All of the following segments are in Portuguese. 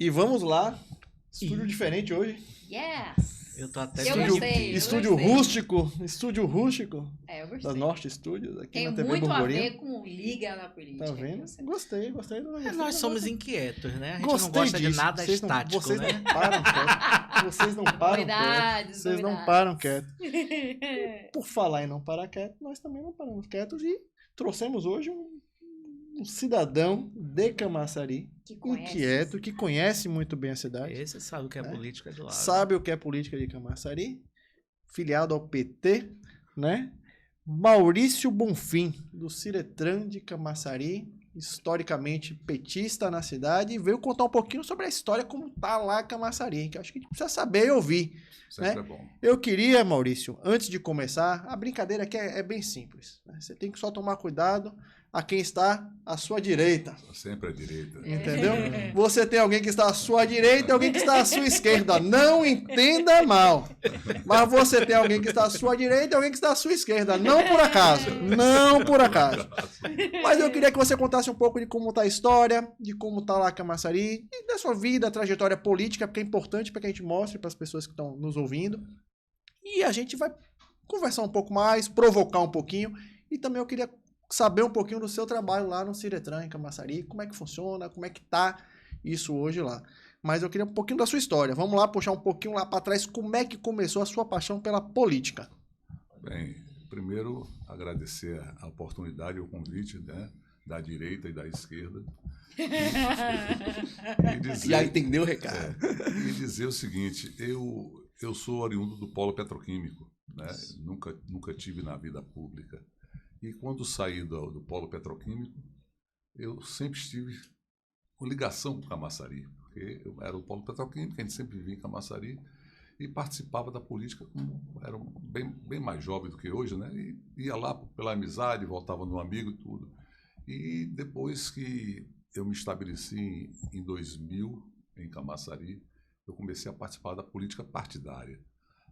E vamos lá. Estúdio diferente hoje. Yes! Eu tô até Eu feliz. gostei. Estúdio rústico. Estúdio rústico. Eu Da gostei. Norte Studios, aqui Tem na TV muito a Burburinho. ver com Liga na Política. Tá vendo? Gostei. Nós somos inquietos, né? A gente Gostei não gosta de disso. nada Vocês estático, vocês né? não param quieto. Vocês não param Novidades, quieto. Vocês não novidades. param quieto. Por falar em não parar quieto, nós também não paramos quietos e trouxemos hoje um cidadão de Camaçari, Que conhece. inquieto, que conhece muito bem a cidade, Esse sabe o que é política de lado. sabe o que é política de Camaçari, filiado ao PT, né? Maurício Bonfim, do Ciretran de Camaçari, historicamente petista na cidade, e veio contar um pouquinho sobre a história, como tá lá Camaçari, que eu acho que a gente precisa saber e ouvir. Sempre né? é bom. Eu queria, Maurício, antes de começar, a brincadeira aqui é bem simples. Né? Você tem que só tomar cuidado a quem está à sua direita. Sempre à direita. Entendeu? Você tem alguém que está à sua direita e alguém que está à sua esquerda. Não entenda mal. Mas você tem alguém que está à sua direita e alguém que está à sua esquerda. Não por acaso. Não por acaso. Mas eu queria que você contasse um pouco de como está a história, de como está lá Camaçari, e da sua vida, trajetória política, porque é importante para que a gente mostre para as pessoas que estão nos ouvindo. E a gente vai conversar um pouco mais, provocar um pouquinho. E também eu queria saber um pouquinho do seu trabalho lá no Ciretran, em Camaçari, como é que funciona, como é que tá isso hoje lá. Mas eu queria um pouquinho da sua história. Vamos lá, puxar um pouquinho lá para trás, como é que começou a sua paixão pela política? Bem, primeiro agradecer a oportunidade e o convite, né, da direita e da esquerda. E dizer, Já entendeu o recado. E dizer o seguinte, eu sou oriundo do polo petroquímico, né? Nunca tive na vida pública. E quando saí do polo petroquímico, eu sempre estive com ligação com Camaçari, porque eu era o polo petroquímico, a gente sempre vivia em Camaçari e participava da política, era bem mais jovem do que hoje, né? E ia lá pela amizade, voltava no amigo e tudo. E depois que eu me estabeleci em 2000, em Camaçari, eu comecei a participar da política partidária,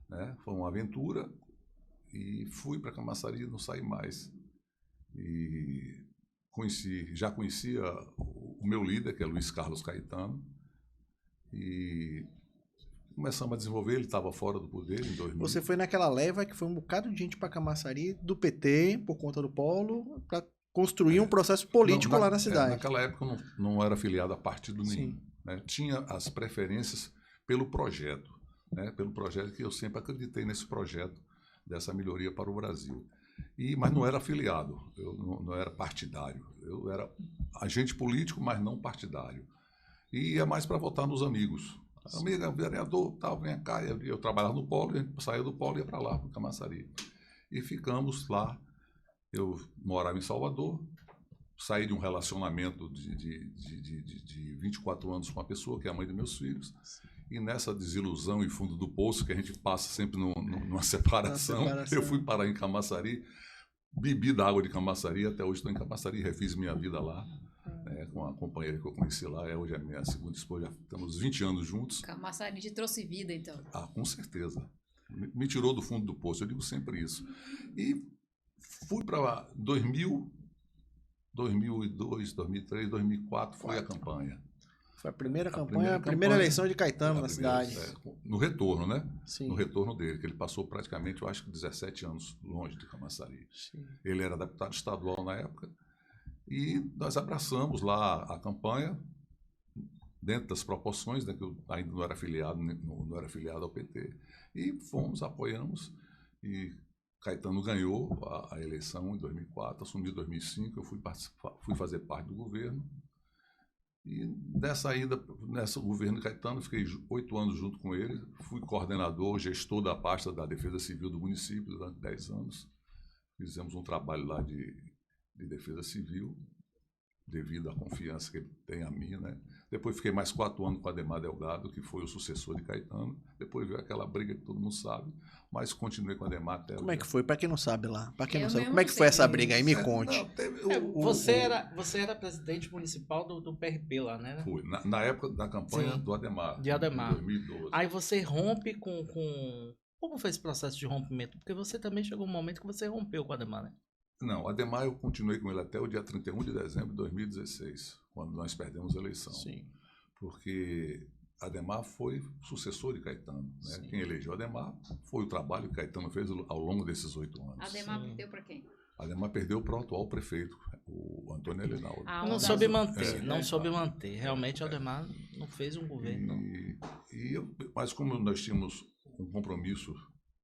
né? Foi uma aventura e fui para Camaçari e não saí mais. E já conhecia o meu líder, que é Luiz Carlos Caetano, e começamos a desenvolver. Ele estava fora do poder em 2000. Você foi naquela leva que foi um bocado de gente para Camaçari, do PT, por conta do polo, para construir um processo político lá na cidade. Naquela época eu não era afiliado a partido nenhum. Sim. Né? Tinha as preferências pelo projeto, né? Pelo projeto que eu sempre acreditei nesse projeto dessa melhoria para o Brasil. Mas não era afiliado, eu não era partidário. Eu era agente político, mas não partidário. E ia mais para votar nos amigos. Amiga, vereador, tal, vem cá. Eu trabalhava no polo, a gente saía do polo e ia para lá, para Camaçari. E ficamos lá. Eu morava em Salvador, saí de um relacionamento de 24 anos com uma pessoa, que é a mãe dos meus filhos. E nessa desilusão e fundo do poço, que a gente passa sempre numa separação, eu fui parar em Camaçari, bebi da água de Camaçari, até hoje estou em Camaçari, refiz minha vida lá, né, com a companheira que eu conheci lá, hoje é a minha segunda esposa, já estamos 20 anos juntos. Camaçari te trouxe vida, então. Com certeza. Me tirou do fundo do poço, eu digo sempre isso. E fui para 2000, 2002, 2003, 2004, foi a campanha. Foi a primeira campanha, a primeira eleição de Caetano na cidade. No retorno, né? Sim. No retorno dele, que ele passou praticamente, eu acho que 17 anos longe de Camaçari. Sim. Ele era deputado estadual na época e nós abraçamos lá a campanha dentro das proporções, né, que eu ainda não era afiliado ao PT. E fomos, apoiamos e Caetano ganhou a eleição em 2004, assumi em 2005, eu fui fazer parte do governo. E nessa ida, nesse governo de Caetano, fiquei 8 anos junto com ele, fui coordenador, gestor da pasta da Defesa Civil do município durante 10 anos. Fizemos um trabalho lá de Defesa Civil, devido à confiança que ele tem a mim, né? Depois fiquei mais 4 anos com Ademar Delgado, que foi o sucessor de Caetano. Depois veio aquela briga que todo mundo sabe, mas continuei com Ademar até... Como é que foi? Para quem não sabe lá, para quem Eu não sabe, mesmo como é que não foi sei. essa briga aí? Me conte. Você era presidente municipal do PRP lá, né? Fui. Na época da campanha Sim. do Ademar. De Ademar. Em 2012. Aí você rompe com... Como foi esse processo de rompimento? Porque você também chegou um momento que você rompeu com o Ademar, né? Não, Ademar eu continuei com ele até o dia 31 de dezembro de 2016, quando nós perdemos a eleição. Sim. porque Adhemar foi sucessor de Caetano. Né? Quem elegeu Adhemar foi o trabalho que Caetano fez ao longo desses 8 anos. Adhemar perdeu para quem? Adhemar perdeu para o atual prefeito, o Antônio Elinaldo. Não soube manter, não soube manter. Realmente, Adhemar não fez um governo. Mas como nós tínhamos um compromisso,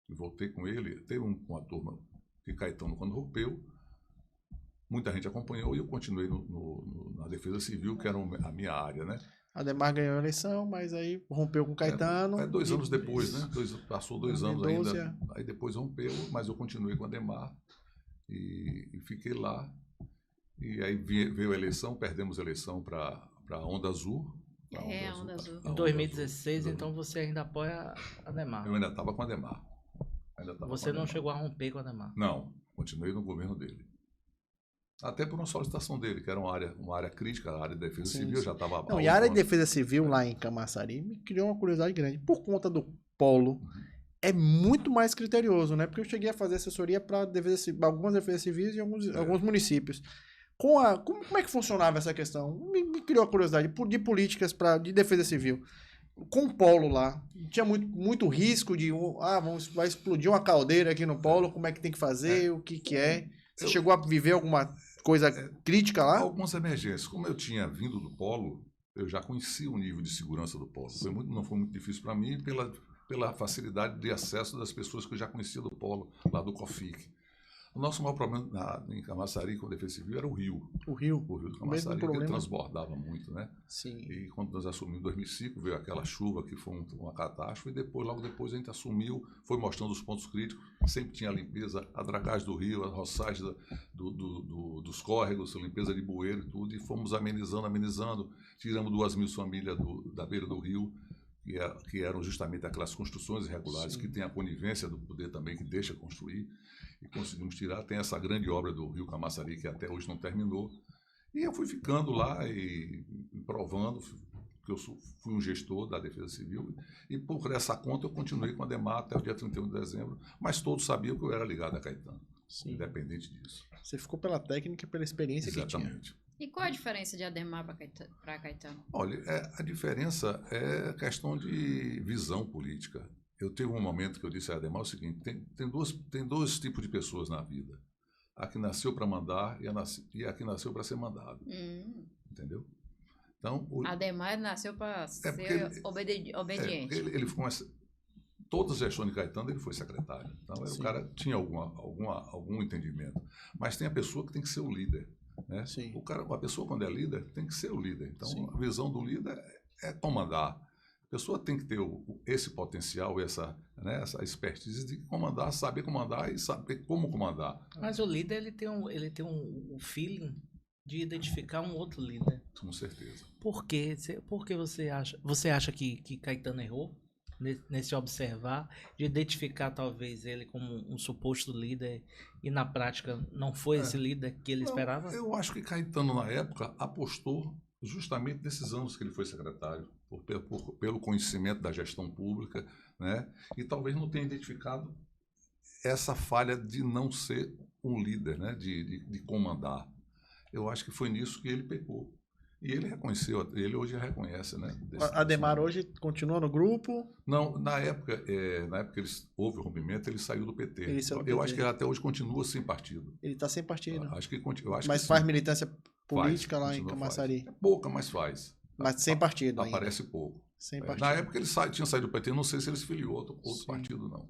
e voltei com ele, teve uma turma que Caetano, quando rompeu, muita gente acompanhou e eu continuei na Defesa Civil, que era a minha área, né? Adhemar ganhou a eleição, mas aí rompeu com Caetano. 2 anos depois, né? Passou 2 anos 2012, ainda. Aí depois rompeu, mas eu continuei com Adhemar e fiquei lá. E aí veio a eleição, perdemos a eleição para a Onda Azul. A Onda Azul. Em 2016, então você ainda apoia Adhemar. Eu ainda estava com Adhemar. Você não chegou a romper com Adhemar? Não, continuei no governo dele. Até por uma solicitação dele, que era uma área crítica, a área de defesa civil, já estava... Não, e a área de defesa civil lá em Camaçari me criou uma curiosidade grande. Por conta do polo, é muito mais criterioso, né? Porque eu cheguei a fazer assessoria para algumas defesas civis em alguns municípios. Como é que funcionava essa questão? Me criou a curiosidade de políticas de defesa civil. Com o polo lá, tinha muito risco de... vai explodir uma caldeira aqui no polo, como é que tem que fazer, o que é... Você chegou a viver alguma coisa crítica lá? Algumas emergências. Como eu tinha vindo do polo, eu já conhecia o nível de segurança do polo. Não foi muito difícil para mim pela facilidade de acesso das pessoas que eu já conhecia do polo, lá do COFIC. O nosso maior problema em Camaçari com a Defesa Civil era o rio. O rio do Camaçari, que ele transbordava muito, né? Sim. E quando nós assumimos em 2005, veio aquela chuva que foi uma catástrofe, e logo depois a gente assumiu, foi mostrando os pontos críticos, sempre tinha a limpeza, a dragagem do rio, a roçagem dos córregos, a limpeza de bueiro e tudo, e fomos amenizando, tiramos 2.000 famílias da beira do rio, que eram justamente aquelas construções irregulares, que tem a conivência do poder também, que deixa construir, e conseguimos tirar. Tem essa grande obra do Rio Camaçari, que até hoje não terminou. E eu fui ficando lá e provando que eu fui um gestor da Defesa Civil, e por essa conta eu continuei com a Adhemar até o dia 31 de dezembro, mas todos sabiam que eu era ligado a Caetano, independente disso. Você ficou pela técnica e pela experiência que tinha. Exatamente. E qual a diferença de Adhemar para Caetano? Olha, a diferença é a questão de visão política. Eu tive um momento que eu disse a Adhemar o seguinte: tem dois tipos de pessoas na vida. A que nasceu para mandar e a que nasceu para ser mandado. Entendeu? Então, Adhemar nasceu para ser obediente. Ele ficou todas as gestões de Caetano ele foi secretário. Então, o cara tinha algum entendimento. Mas tem a pessoa que tem que ser o líder. Né? A pessoa, quando é líder, tem que ser o líder. Então, a visão do líder é comandar. A pessoa tem que ter esse potencial, essa expertise de comandar, saber comandar e saber como comandar. Mas o líder ele tem um feeling de identificar um outro líder. Com certeza. Por quê? Por que você acha que Caetano errou nesse observar, de identificar talvez ele como um suposto líder e na prática não foi esse líder que ele esperava? Eu acho que Caetano na época apostou justamente nesses anos que ele foi secretário, pelo conhecimento da gestão pública, né? E talvez não tenha identificado essa falha de não ser um líder, né? de comandar. Eu acho que foi nisso que ele pecou. E ele reconheceu, ele hoje reconhece, né? Adhemar hoje continua no grupo? Não, na época houve o rompimento, ele saiu do PT. Eu acho que ele até hoje continua sem partido. Ele está sem partido. Mas faz militância política lá em Camaçari? É pouca, mas faz. Mas sem partido ainda. Aparece pouco. Sem partido. Na época ele tinha saído do PT, não sei se ele se filiou a outro partido, não.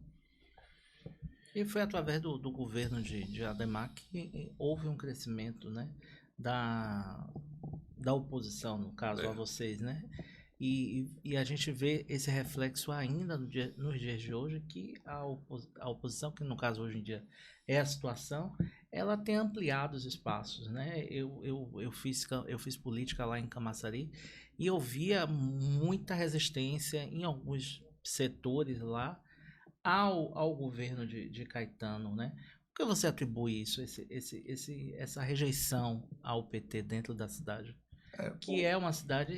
E foi através do governo de Adhemar que houve um crescimento, né? Da oposição, no caso, a vocês, né? E a gente vê esse reflexo ainda nos dias de hoje, que a oposição, que no caso hoje em dia é a situação, ela tem ampliado os espaços, né? Eu fiz política lá em Camaçari e eu via muita resistência em alguns setores lá ao governo de Caetano, né? Por que você atribui isso, essa rejeição ao PT dentro da cidade? Que é uma cidade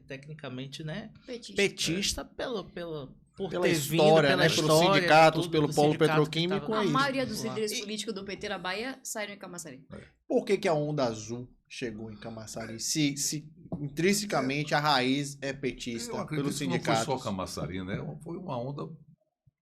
tecnicamente, né, petista por pela ter história, vindo, né, pelos sindicatos, pelo polo petroquímico. A maioria dos líderes políticos do PT na Bahia saíram em Camaçari. Por que a Onda Azul chegou em Camaçari? Se intrinsecamente a raiz é petista, Eu acredito pelos que não foi sindicatos. só Camaçari, né? Foi uma onda,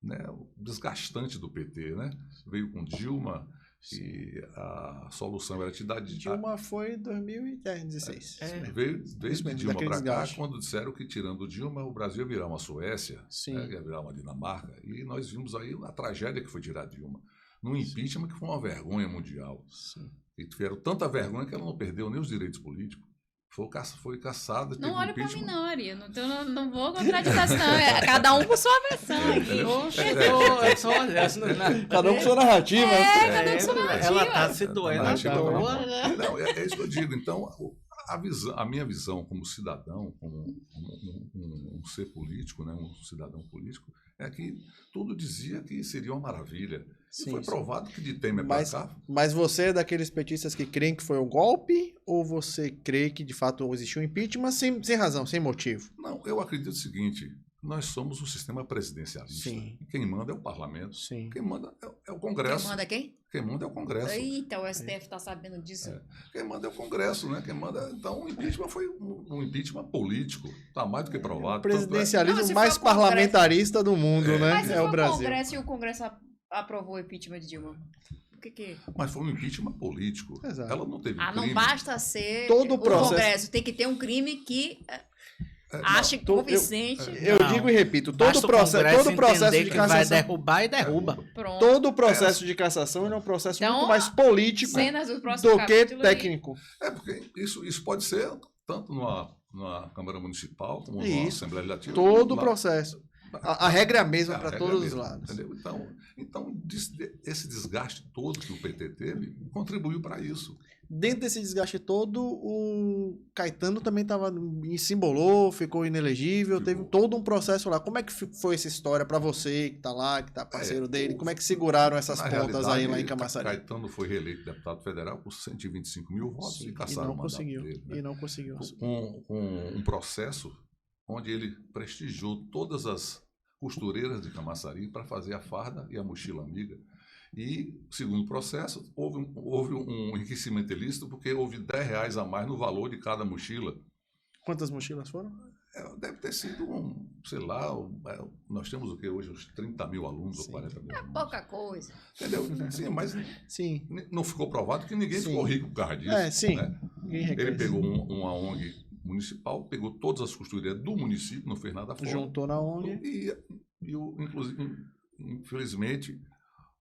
né, desgastante do PT, né? Veio com Dilma e a solução era te dar... Dilma foi em 2016. Veio desde mesmo, Dilma daquele para cá, desgaste. quando disseram que tirando Dilma, o Brasil ia virar uma Suécia, Sim. né, ia virar uma Dinamarca, e nós vimos aí a tragédia que foi tirar Dilma. Num impeachment que foi uma vergonha mundial. Sim. E tiveram tanta vergonha que ela não perdeu nem os direitos políticos. Foi caçada. Não olhe pra mim, impeachment. não, Ari. Não vou contraditar isso, não. É cada um com sua versão aqui. Eu só olhando. Cada um com sua narrativa. Cada um com sua narrativa. Ela tá se doendo à narrativa toa. Não, é isso que eu digo. Então, a minha visão como cidadão, como um ser político, né, um cidadão político, é que tudo dizia que seria uma maravilha. Sim, e foi sim. provado que de Temer para cá... Mas você é daqueles petistas que creem que foi um golpe? Ou você crê que de fato existiu um impeachment sem razão, sem motivo? Não, eu acredito o seguinte, nós somos um sistema presidencialista. Sim. E quem manda é o parlamento. Sim. Quem manda é o Congresso. Quem manda quem? Quem manda é o Congresso. Eita, o STF tá sabendo disso. Quem manda é o Congresso, né? Quem manda... Então, o impeachment foi um impeachment político. Está mais do que provado. O presidencialismo Não, se mais for o Congresso- parlamentarista do mundo, né? Mas se É for o Brasil. Congresso e o Congresso aprovou o impeachment de Dilma, o que? Mas foi um impeachment político. Exato. Ela não teve Não crime. basta ser Todo o processo- Congresso. Tem que ter um crime que não, ache convincente. Eu Não. digo e repito, Basta todo o Congresso processo entender de que vai cassação, derrubar e derruba. Pronto. todo processo de cassação é um processo Então, muito mais político Cenas do próximo do que capítulo aí. técnico. Porque isso pode ser tanto numa Câmara Municipal como numa Isso. Assembleia Legislativa. Todo o lá. processo. A regra é a mesma A para regra é todos os mesma, lados. Entendeu? Então, esse desgaste todo que o PT teve contribuiu para isso. Dentro desse desgaste todo, o Caetano também se embolou, ficou inelegível, teve todo um processo lá. Como é que foi essa história para você que tá lá, que tá parceiro dele? Como é que seguraram essas Na pontas aí lá em realidade, Camaçari? Caetano foi reeleito deputado federal com 125 mil votos Sim, e e cassaram não o mandato conseguiu. dele. Né? E não conseguiu. Com um processo onde ele prestigiou todas as costureiras de Camaçari para fazer a farda e a mochila amiga. E, segundo o processo, houve um enriquecimento ilícito porque houve R$10 a mais no valor de cada mochila. Quantas mochilas foram? Deve ter sido sei lá, nós temos o que hoje? Uns 30 mil alunos ou 40 mil alunos. Pouca coisa. Entendeu? Sim, mas Sim. não ficou provado que ninguém Sim. ficou rico por causa disso. Sim. Né? Ninguém Ele reconhece. pegou uma ONG municipal, pegou todas as costureiras do município, não fez nada fora. Juntou na ONG. Inclusive, infelizmente,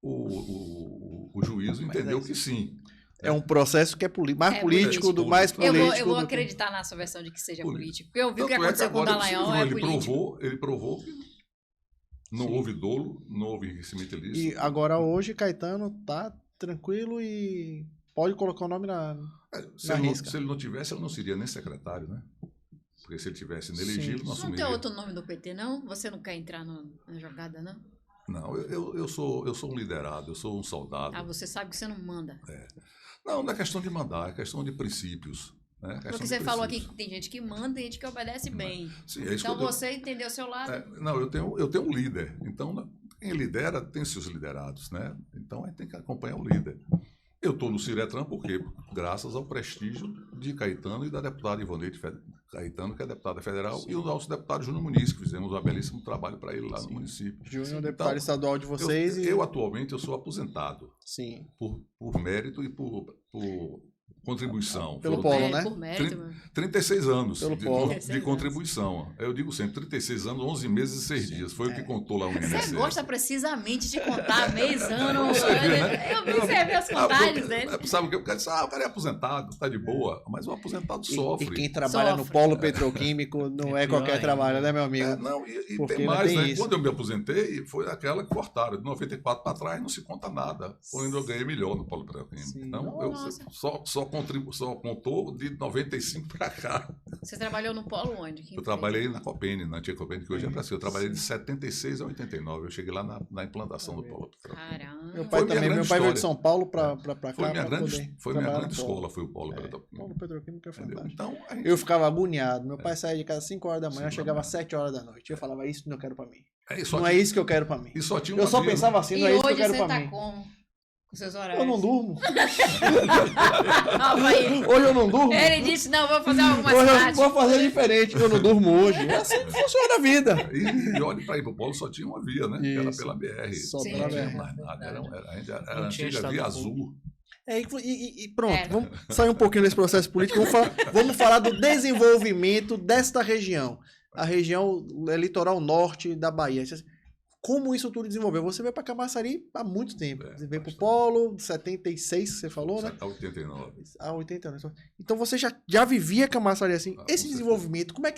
o juízo entendeu que sim. É um processo que é mais É político, político. mais político. Eu vou do que- acreditar na sua versão de que seja Político. político. Porque eu vi o que Tanto aconteceu com o agora Dallagnol, é político. ele provou que não Sim. houve dolo, não houve enriquecimento ilícito. E agora hoje Caetano tá tranquilo e pode colocar o nome na risca. Se ele não tivesse, ele não seria nem secretário, né? Porque se ele tivesse inelegível, Sim. não Não tem assumiria. outro nome do PT, não? Você não quer entrar na jogada, não? Não, eu sou um liderado, eu sou um soldado. Você sabe que você não manda. Não é questão de mandar, é questão de princípios. Né? Porque você falou aqui que tem gente que manda e gente que obedece bem. Sim, é isso Então que eu- você entendeu o seu lado. Não, eu tenho um líder. Então, quem lidera tem seus liderados, né? Então, a gente tem que acompanhar o líder. Eu estou no Ciretran por quê? Graças ao prestígio de Caetano e da deputada Ivonete Caetano, que é deputada federal, e o nosso deputado Júnior Muniz, que fizemos um belíssimo trabalho para ele lá no município. Júnior, deputado estadual de vocês. Atualmente, eu sou aposentado Sim. por mérito e por contribuição. Pelo Foram polo, né? Por mérito, mano. 36 anos Pelo de, polo. de contribuição. Eu digo sempre, 36 anos, 11 meses e 6 dias. Foi o que contou lá o INSS. Você gosta precisamente de contar mês, ano. Você viu, né? Eu vi você ver as contagens dele. Sabe o que? O cara disse, o cara é aposentado, tá de boa. Mas o aposentado sofre. E quem trabalha no Sofre. polo petroquímico não é pior qualquer ainda. trabalho, né, meu amigo? E Porque tem ainda mais, tem né? isso. Quando eu me aposentei, foi aquela que cortaram. De 94 para trás não se conta nada. Foi onde eu ganhei melhor no polo petroquímico. Sim. Então, eu Nossa. só contou de 95 para cá. Você trabalhou no polo onde? Eu trabalhei na Copene, na antiga Copene, que hoje é Brasil. Eu trabalhei de 76 a 89. Eu cheguei lá na implantação do polo petroquímico. Caramba. Meu pai Foi minha também, meu grande pai veio de história. São Paulo pra cá. Foi minha pra grande, poder foi minha trabalhar grande no polo. escola, foi o polo petroquímico. Polo petroquímico é Entendeu? fantástico. Então, a gente, Eu ficava agoniado. Meu pai saía de casa às 5 horas da manhã, Sim, chegava não. às 7 horas da noite. Eu falava, isso não eu quero pra mim. só Não é isso que eu quero pra mim. E só tinha Eu uma só via, pensava assim, não E é isso que eu hoje quero você pra tá mim. como? Os seus horários. Eu não durmo. Aí. Hoje eu não durmo. Ele disse, não, vou fazer algo mais Hoje eu prático. vou fazer diferente, eu não durmo hoje. É assim que funciona a vida. E olha, para ir para o polo só tinha uma via, né? Que era Isso. pela BR. Só Sim. pela Não tinha BR. mais nada. Era a Não tinha antiga estado via público. azul. E pronto, É. vamos sair um pouquinho desse processo político. Vamos falar do desenvolvimento desta região. A região litoral norte da Bahia. Como isso tudo desenvolveu? Você veio para Camaçari há muito tempo. Você veio para o Polo, 76, você falou, né? A 89. Há 80 anos. Então você já vivia Camaçari assim. Com Esse certeza. desenvolvimento, como é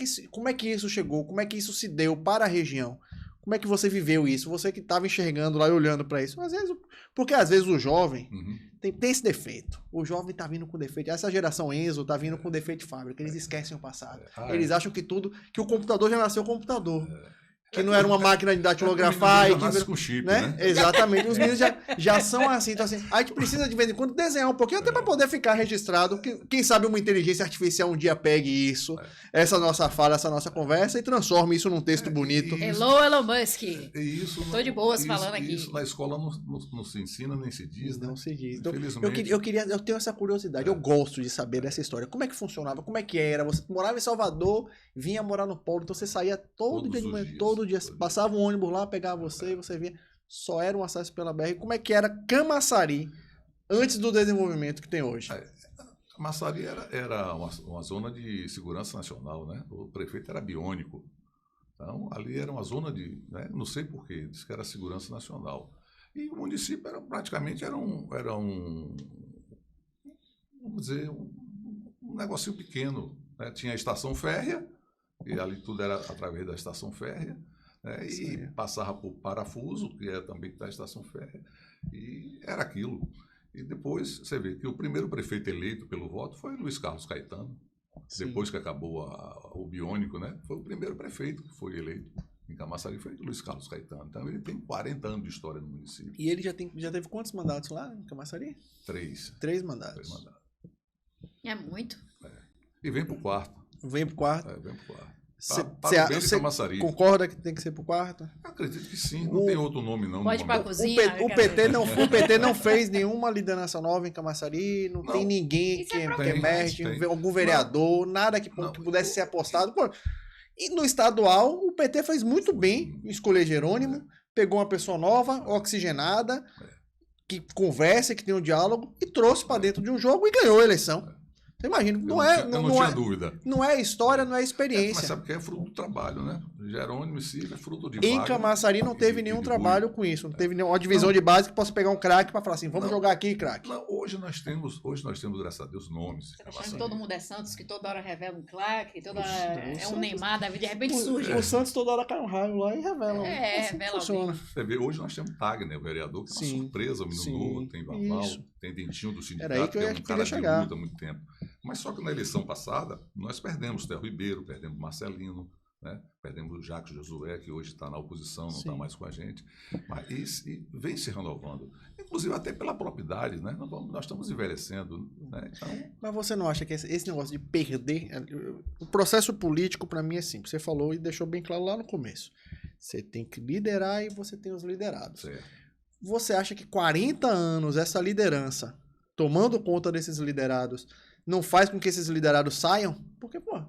que isso chegou? Como é que isso se deu para a região? Como é que você viveu isso? Você que estava enxergando lá e olhando para isso. Porque às vezes o jovem Uhum. tem esse defeito. O jovem tá vindo com defeito. Essa geração Enzo tá vindo com defeito de fábrica. Eles esquecem o passado. Eles acham que o computador já nasceu computador. Que não era uma máquina de datilografar. Já nasce com chip, né? Exatamente. Os meninos já são assim. Então, assim, a gente precisa de vez em quando desenhar um pouquinho, até para poder ficar registrado. Quem sabe uma inteligência artificial um dia pegue isso, essa nossa fala, essa nossa conversa, e transforme isso num texto bonito. Hello, Elon Musk. Isso, Tô de boas isso, falando aqui. Isso na escola não se ensina, nem se diz, né? Não se diz. Então, Infelizmente. eu tenho essa curiosidade, eu gosto de saber dessa história. Como é que funcionava? Como é que era? Você morava em Salvador, vinha morar no Polo, então você saía todo dia de manhã, todo dia. Passava um ônibus lá, pegava você e você vinha. Só era um acesso pela BR. Como é que era Camaçari antes do desenvolvimento que tem hoje? Camaçari era uma zona de segurança nacional, né? O prefeito era biônico. Então, ali era uma zona de... Né? Não sei porquê, disse que era segurança nacional. E o município praticamente era um vamos dizer, um negocinho pequeno. Né? Tinha a estação férrea, e ali tudo era através da estação férrea, né? E passava por Parafuso, que é também da estação férrea, e era aquilo. E depois você vê que o primeiro prefeito eleito pelo voto foi Luiz Carlos Caetano. Sim. Depois que acabou o biônico, né? Foi o primeiro prefeito que foi eleito em Camaçari, foi Luiz Carlos Caetano. Então ele tem 40 anos de história no município. E ele já teve quantos mandatos lá em Camaçari? 3 3 mandatos. mandatos. É muito. E vem pro quarto. Vem pro quarto. Vem pro quarto. Você bem de Camaçari. concorda que tem que ser pro quarto? Eu acredito que sim. Não tem outro nome, não. Pode ir pra no momento. cozinha. O PT não fez nenhuma liderança nova em Camaçari, não tem ninguém Isso que é emerge, tem. algum vereador, nada que pudesse ser apostado. Pô, e no estadual, o PT fez muito bem em escolher Jerônimo, pegou uma pessoa nova, oxigenada, que conversa, que tem um diálogo, e trouxe para dentro de um jogo e ganhou a eleição. Você imagina, Eu não tinha dúvida. não é história, não é Mas experiência. sabe que é fruto do trabalho, né? Jerônimo e Silva é fruto de Em vaga, Camaçari não teve nenhum trabalho com isso. Não teve nenhuma divisão de base que possa pegar um craque para falar assim, vamos jogar aqui, craque. Não, hoje nós temos, graças a Deus, nomes. Tá achando que todo mundo é Santos, que toda hora revela um claque, toda hora é um Neymar da vida, de repente surge. O Santos toda hora cai um raio lá e revela. É, Assim revela funciona. Você vê, hoje nós temos Tagner, o vereador, que é uma Sim, surpresa, o menino sim, novo, tem Vaval, isso. tem Dentinho do sindicato, Era aí que eu é ia um querer cara de chegar. luta há muito tempo. Mas só que na eleição passada, nós perdemos o Theo Ribeiro, perdemos o Marcelino, né? Perdemos o Jacques Josué, que hoje está na oposição, não está Sim. mais com a gente. Mas e vem se renovando. Inclusive até pela propriedade, né? Nós estamos envelhecendo. Né? Então, Mas você não acha que esse negócio de perder... O processo político, para mim, é simples. Você falou e deixou bem claro lá no começo. Você tem que liderar e você tem os liderados. certo. Você acha que 40 anos, essa liderança, tomando conta desses liderados, não faz com que esses liderados saiam? Porque, pô,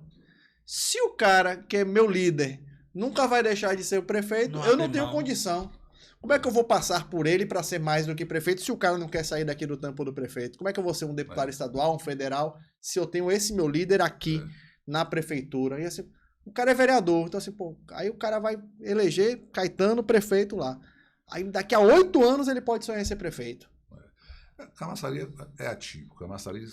se o cara que é meu líder nunca vai deixar de ser o prefeito, Não eu não abre tenho mão. condição. Como é que eu vou passar por ele para ser mais do que prefeito se o cara não quer sair daqui do tampo do prefeito? Como é que eu vou ser um deputado estadual, um federal, se eu tenho esse meu líder aqui na prefeitura? E assim, o cara é vereador, então assim, pô, aí o cara vai eleger Caetano prefeito lá. Aí daqui a 8 anos ele pode sonhar em ser prefeito. Camaçari é atípico. Camaçari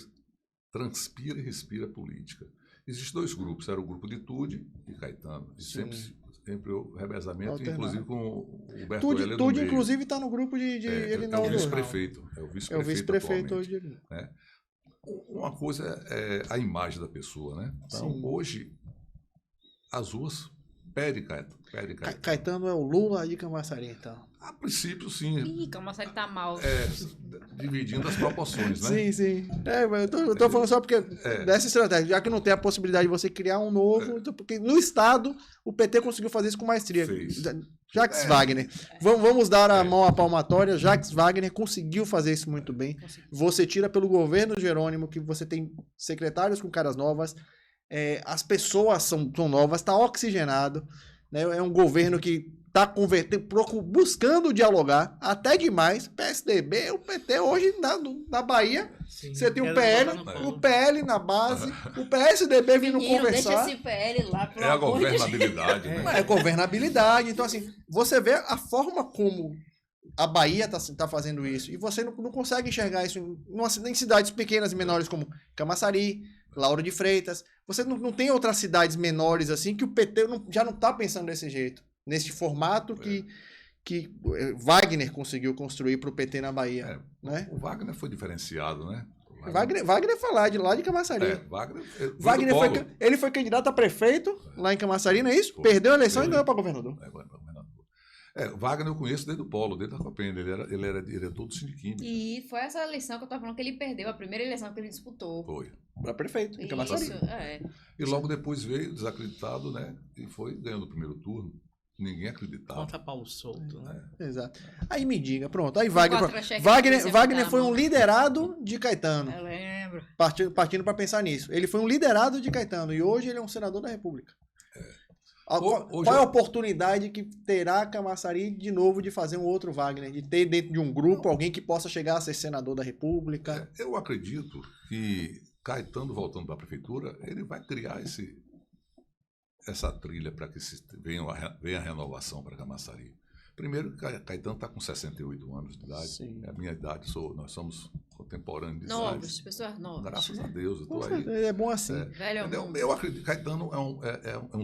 transpira e respira política. Existem 2 grupos. Era o grupo de Tude e Caetano. E sempre o revezamento, Alternado. inclusive com o Humberto Heller no Tudo meio. inclusive está no grupo de É o Erinaldo. vice-prefeito. É o É o vice-prefeito vice-prefeito atualmente. hoje. Né? Uma coisa é a imagem da pessoa, né? Então, Sim. hoje, as ruas Pé de Caetano. Caetano é o Lula de Camaçari, então. A princípio, sim. Ih, Camaçari tá mal. Dividindo as proporções, né? Sim, sim. Mas eu tô falando só porque dessa estratégia, já que não tem a possibilidade de você criar um novo, então, porque no Estado o PT conseguiu fazer isso com maestria. Fez. Jacques Wagner. Vamos dar a mão à palmatória. Jacques Wagner conseguiu fazer isso muito bem. Você tira pelo governo Jerônimo, que você tem secretários com caras novas, as pessoas são novas, está oxigenado, né? É um governo que está buscando dialogar, até demais. PSDB, o PT hoje na Bahia, Sim, você tem o PL na base, o PSDB vindo conversar. Deixa esse PL lá, pelo É a amor de Deus. governabilidade. Né? É governabilidade. Então, assim, você vê a forma como a Bahia tá fazendo isso, e você não consegue enxergar isso em cidades pequenas e menores como Camaçari, Lauro de Freitas. Você não tem outras cidades menores assim que o PT já não está pensando desse jeito, nesse formato que Wagner conseguiu construir para o PT na Bahia. Né? O Wagner foi diferenciado, né? Wagner foi lá de Camaçari. Wagner Ele foi candidato a prefeito lá em Camaçari, não é isso? Perdeu a eleição e ganhou para governador. Wagner eu conheço desde o Polo, desde a Copenda. Ele era diretor do Sindiquímica. E foi essa eleição que eu tava falando que ele perdeu, a primeira eleição que ele disputou. Foi. Para prefeito, em Camaçari. Isso, E logo depois veio desacreditado, né? E foi ganhando o primeiro turno. Ninguém acreditava. Contra Paulo Souto, né? Exato. Aí me diga, pronto. Aí Wagner foi um liderado de Caetano. Eu lembro. Partindo para pensar nisso. Ele foi um liderado de Caetano e hoje ele é um senador da República. Qual é a oportunidade que terá Camaçari de novo de fazer um outro Wagner? De ter dentro de um grupo alguém que possa chegar a ser senador da República? Eu acredito que Caetano, voltando para a prefeitura, ele vai criar essa trilha para que venha a renovação para Camaçari. Primeiro, Caetano está com 68 anos de idade. Sim. É a minha idade, nós somos contemporâneos de Novos, idade. pessoas novas. Graças a Deus, eu estou aí. É bom assim. Velho Eu acredito que Caetano é um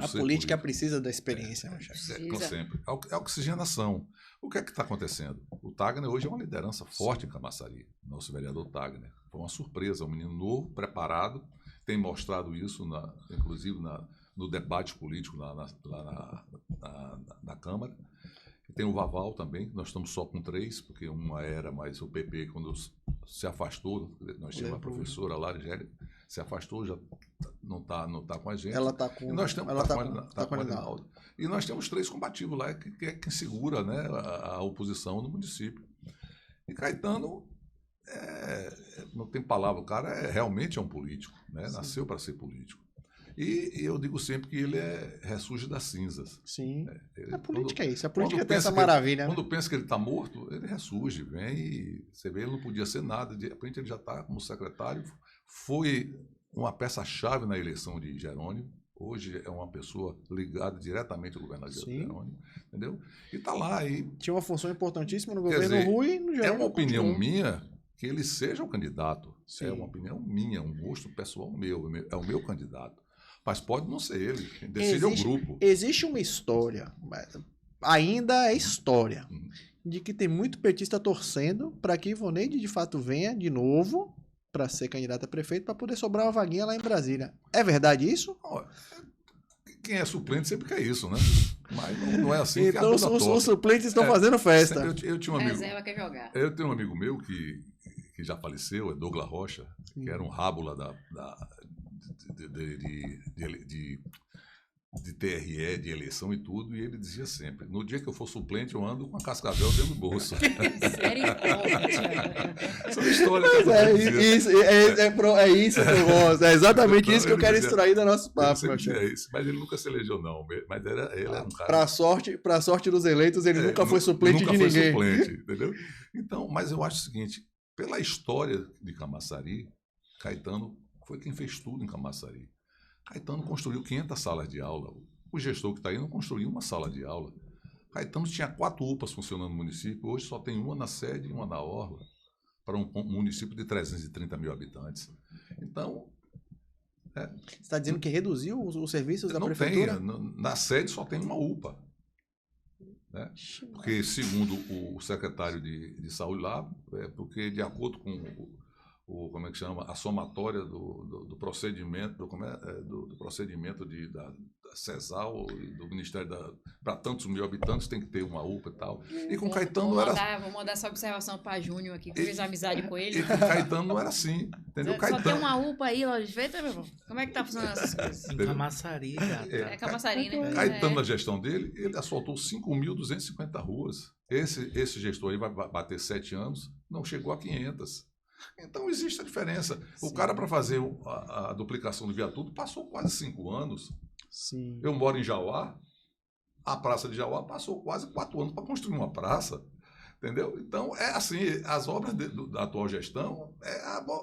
A ser política político. precisa da experiência, meu chefe. Precisa. Sempre. É oxigenação. O que é que está acontecendo? O Tagner hoje é uma liderança forte em Camaçari. Nosso vereador Tagner. Foi uma surpresa, um menino novo, preparado, tem mostrado isso, inclusive no debate político lá na Câmara. E tem o Vaval também, nós estamos só com 3, porque uma era, mas o PP, quando se afastou, nós tínhamos uma professora lá, Angélica, se afastou, já não tá com a gente. Ela está com, e nós temos, tá com a Arinaldo. E nós temos 3 combativos lá, que é quem segura, né, a oposição no município. E Caetano, não tem palavra, o cara realmente é um político, né? Nasceu para ser político. E eu digo sempre que ele ressurge das cinzas. Sim. A política quando, é isso. A política tem essa maravilha. Quando pensa que ele está morto, ele ressurge, vem e você vê, ele não podia ser nada. De repente ele já está como secretário. Foi uma peça-chave na eleição de Jerônimo. Hoje é uma pessoa ligada diretamente ao governador Jerônimo. Entendeu? E está lá. Tinha uma função importantíssima no governo Rui e no Jerônimo. É uma opinião minha que ele seja o candidato. Sim. É uma opinião minha, um gosto pessoal meu. É o meu candidato. Mas pode não ser ele, quem decide é o grupo. Existe uma história, ainda é história, de que tem muito petista torcendo para que Ivoneide de fato venha de novo para ser candidato a prefeito para poder sobrar uma vaguinha lá em Brasília. É verdade isso? Quem é suplente sempre quer isso, né? Mas não é assim. Então os suplentes estão fazendo festa. Eu tinha um amigo, reserva quer jogar. Eu tenho um amigo meu que já faleceu, é Douglas Rocha, que era um rábula de TRE, de eleição e tudo, e ele dizia sempre, no dia que eu for suplente, eu ando com a cascavel dentro do bolso. Essa é uma história que é isso que eu gosto. É exatamente isso que eu quero extrair do nosso papo. Mas ele nunca se elegeu, não. Mas ele era um cara... Para sorte dos eleitos, ele nunca foi suplente de ninguém. Suplente, entendeu? Então, mas eu acho o seguinte, pela história de Camaçari, Caetano foi quem fez tudo em Camaçari. Caetano construiu 500 salas de aula. O gestor que está aí não construiu uma sala de aula. Caetano tinha 4 UPAs funcionando no município. Hoje só tem uma na sede e uma na orla, para um município de 330 mil habitantes. Então... Você está dizendo que reduziu os serviços da prefeitura? Na sede só tem uma UPA. Né? Porque, segundo o secretário de saúde lá, porque de acordo com é que chama? A somatória do procedimento, do procedimento da CESAL, do Ministério para tantos mil habitantes tem que ter uma UPA e tal. E com Caetano não era... Vou mandar essa observação para Júnior aqui, que eu fiz amizade com ele. E com Caetano não era assim, entendeu? Só tem uma UPA aí, Lógico. Vê, meu irmão. Como é que tá funcionando essas coisas? Em Camaçari, gata. É Camaçari, né? Caetano, na gestão dele, ele asfaltou 5.250 ruas. Esse gestor aí vai bater 7 anos, não chegou a 500. Então existe a diferença. O cara, para fazer a duplicação do viaduto, passou quase 5 anos. Sim. Eu moro em Jauá, a praça de Jauá passou quase 4 anos para construir uma praça. Entendeu? Então, é assim, as obras da atual gestão,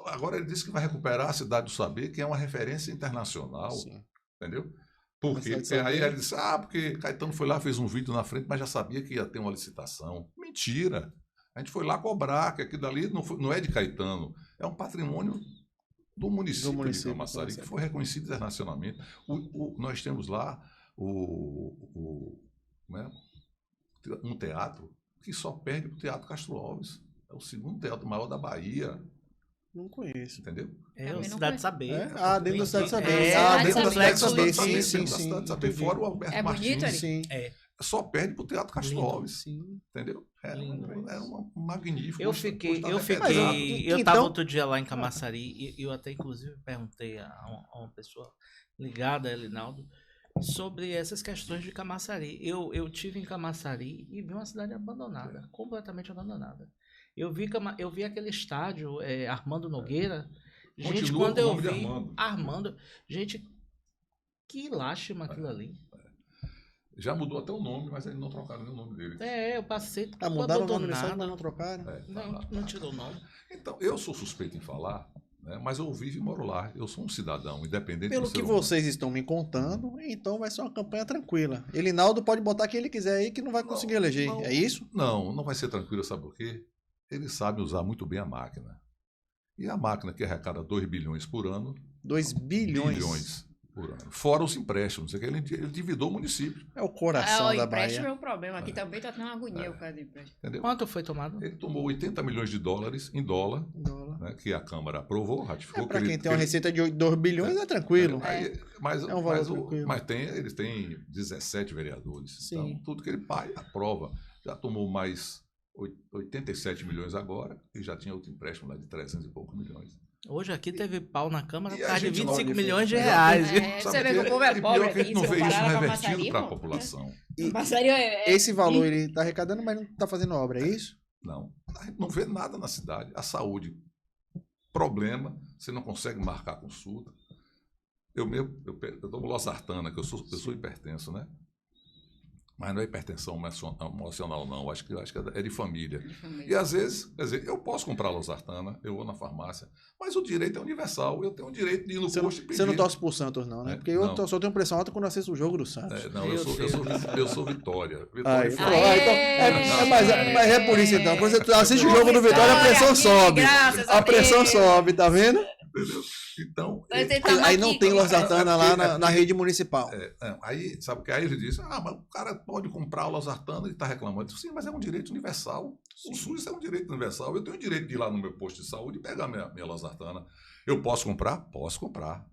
agora ele disse que vai recuperar a Cidade do Saber, que é uma referência internacional. Sim. Entendeu? Porque aí ele disse, porque Caetano foi lá, fez um vídeo na frente, mas já sabia que ia ter uma licitação. Mentira! A gente foi lá cobrar, que aquilo dali não é de Caetano, é um patrimônio do município de Camaçari, que foi reconhecido internacionalmente. Nós temos lá um teatro que só perde para o Teatro Castro Alves. É o segundo teatro maior da Bahia. Não conheço. Entendeu? É o Cidade de Saber. Dentro da Cidade de Saber. Dentro da Cidade de Saber. Sim. Fora o Alberto Martins. Sim. Só perde para o Teatro Castro Alves. Sim. Entendeu? Era uma magnífica. Eu estava outro dia lá em Camaçari e eu até inclusive perguntei a uma pessoa ligada a Elinaldo sobre essas questões de Camaçari. Eu tive em Camaçari e vi uma cidade abandonada, completamente abandonada. Eu vi aquele estádio, Armando Nogueira. Gente, Continua quando eu com o nome vi de Armando, gente, que lástima aquilo ali. Já mudou até o nome, mas eles não trocaram nem o nome dele. Eu passei tudo mudaram o nome do abandonado. estádio, mas não trocaram? Não tirou o nome. Então, eu sou suspeito em falar, né, mas eu vivo e moro lá. Eu sou um cidadão independente. Pelo que vocês estão me contando, então vai ser uma campanha tranquila. Elinaldo pode botar quem ele quiser aí que não vai conseguir eleger. É isso? Não vai ser tranquilo, sabe por quê? Eles sabem usar muito bem a máquina. E a máquina que arrecada 2 bilhões por ano... 2 bilhões por ano. Fora os empréstimos. Ele endividou o município. É o coração da Bahia. O empréstimo é o problema. Aqui também está tendo uma agonia por causa do empréstimo. Entendeu? Quanto foi tomado? Ele tomou 80 milhões de dólares em dólar, né, que a Câmara aprovou, ratificou. Para quem tem uma receita de 2 bilhões é tranquilo. Mas um valor tranquilo. Mas eles têm 17 vereadores. Sim. Então, tudo que ele aprova. Já tomou mais 87 milhões agora e já tinha outro empréstimo lá de 300 e poucos milhões. Hoje aqui teve pau na Câmara E por a causa de gente 25 não- milhões de reais. viu? Você vê que o povo é pobre pior que a gente aqui, não se vê isso comparar com a revertido Camaçari, para a pô. população. Camaçari Esse valor ele está arrecadando, mas não está fazendo obra, é isso? Não. A gente não vê nada na cidade. A saúde, problema, você não consegue marcar consulta. Eu tomo losartana, que eu sou hipertenso, né? Mas não é hipertensão emocional, não. Acho que é de família. E às vezes, quer dizer, eu posso comprar losartana, eu vou na farmácia, mas o direito é universal. Eu tenho o direito de ir no posto e pedir. Você não torce pro Santos, não, né? Porque eu só tenho pressão alta quando assisto o jogo do Santos. Não, eu sou Vitória. Mas é por isso então. Quando você assiste o jogo do Vitória, a pressão sobe. A pressão sobe, tá vendo? Entendeu? Então, aí não tem losartana lá na rede municipal. Aí, sabe o que? Aí ele disse, mas o cara pode comprar o losartana e está reclamando. Eu disse, sim, mas é um direito universal. O SUS é um direito universal. Eu tenho o direito de ir lá no meu posto de saúde e pegar minha losartana. Eu posso comprar? Posso comprar.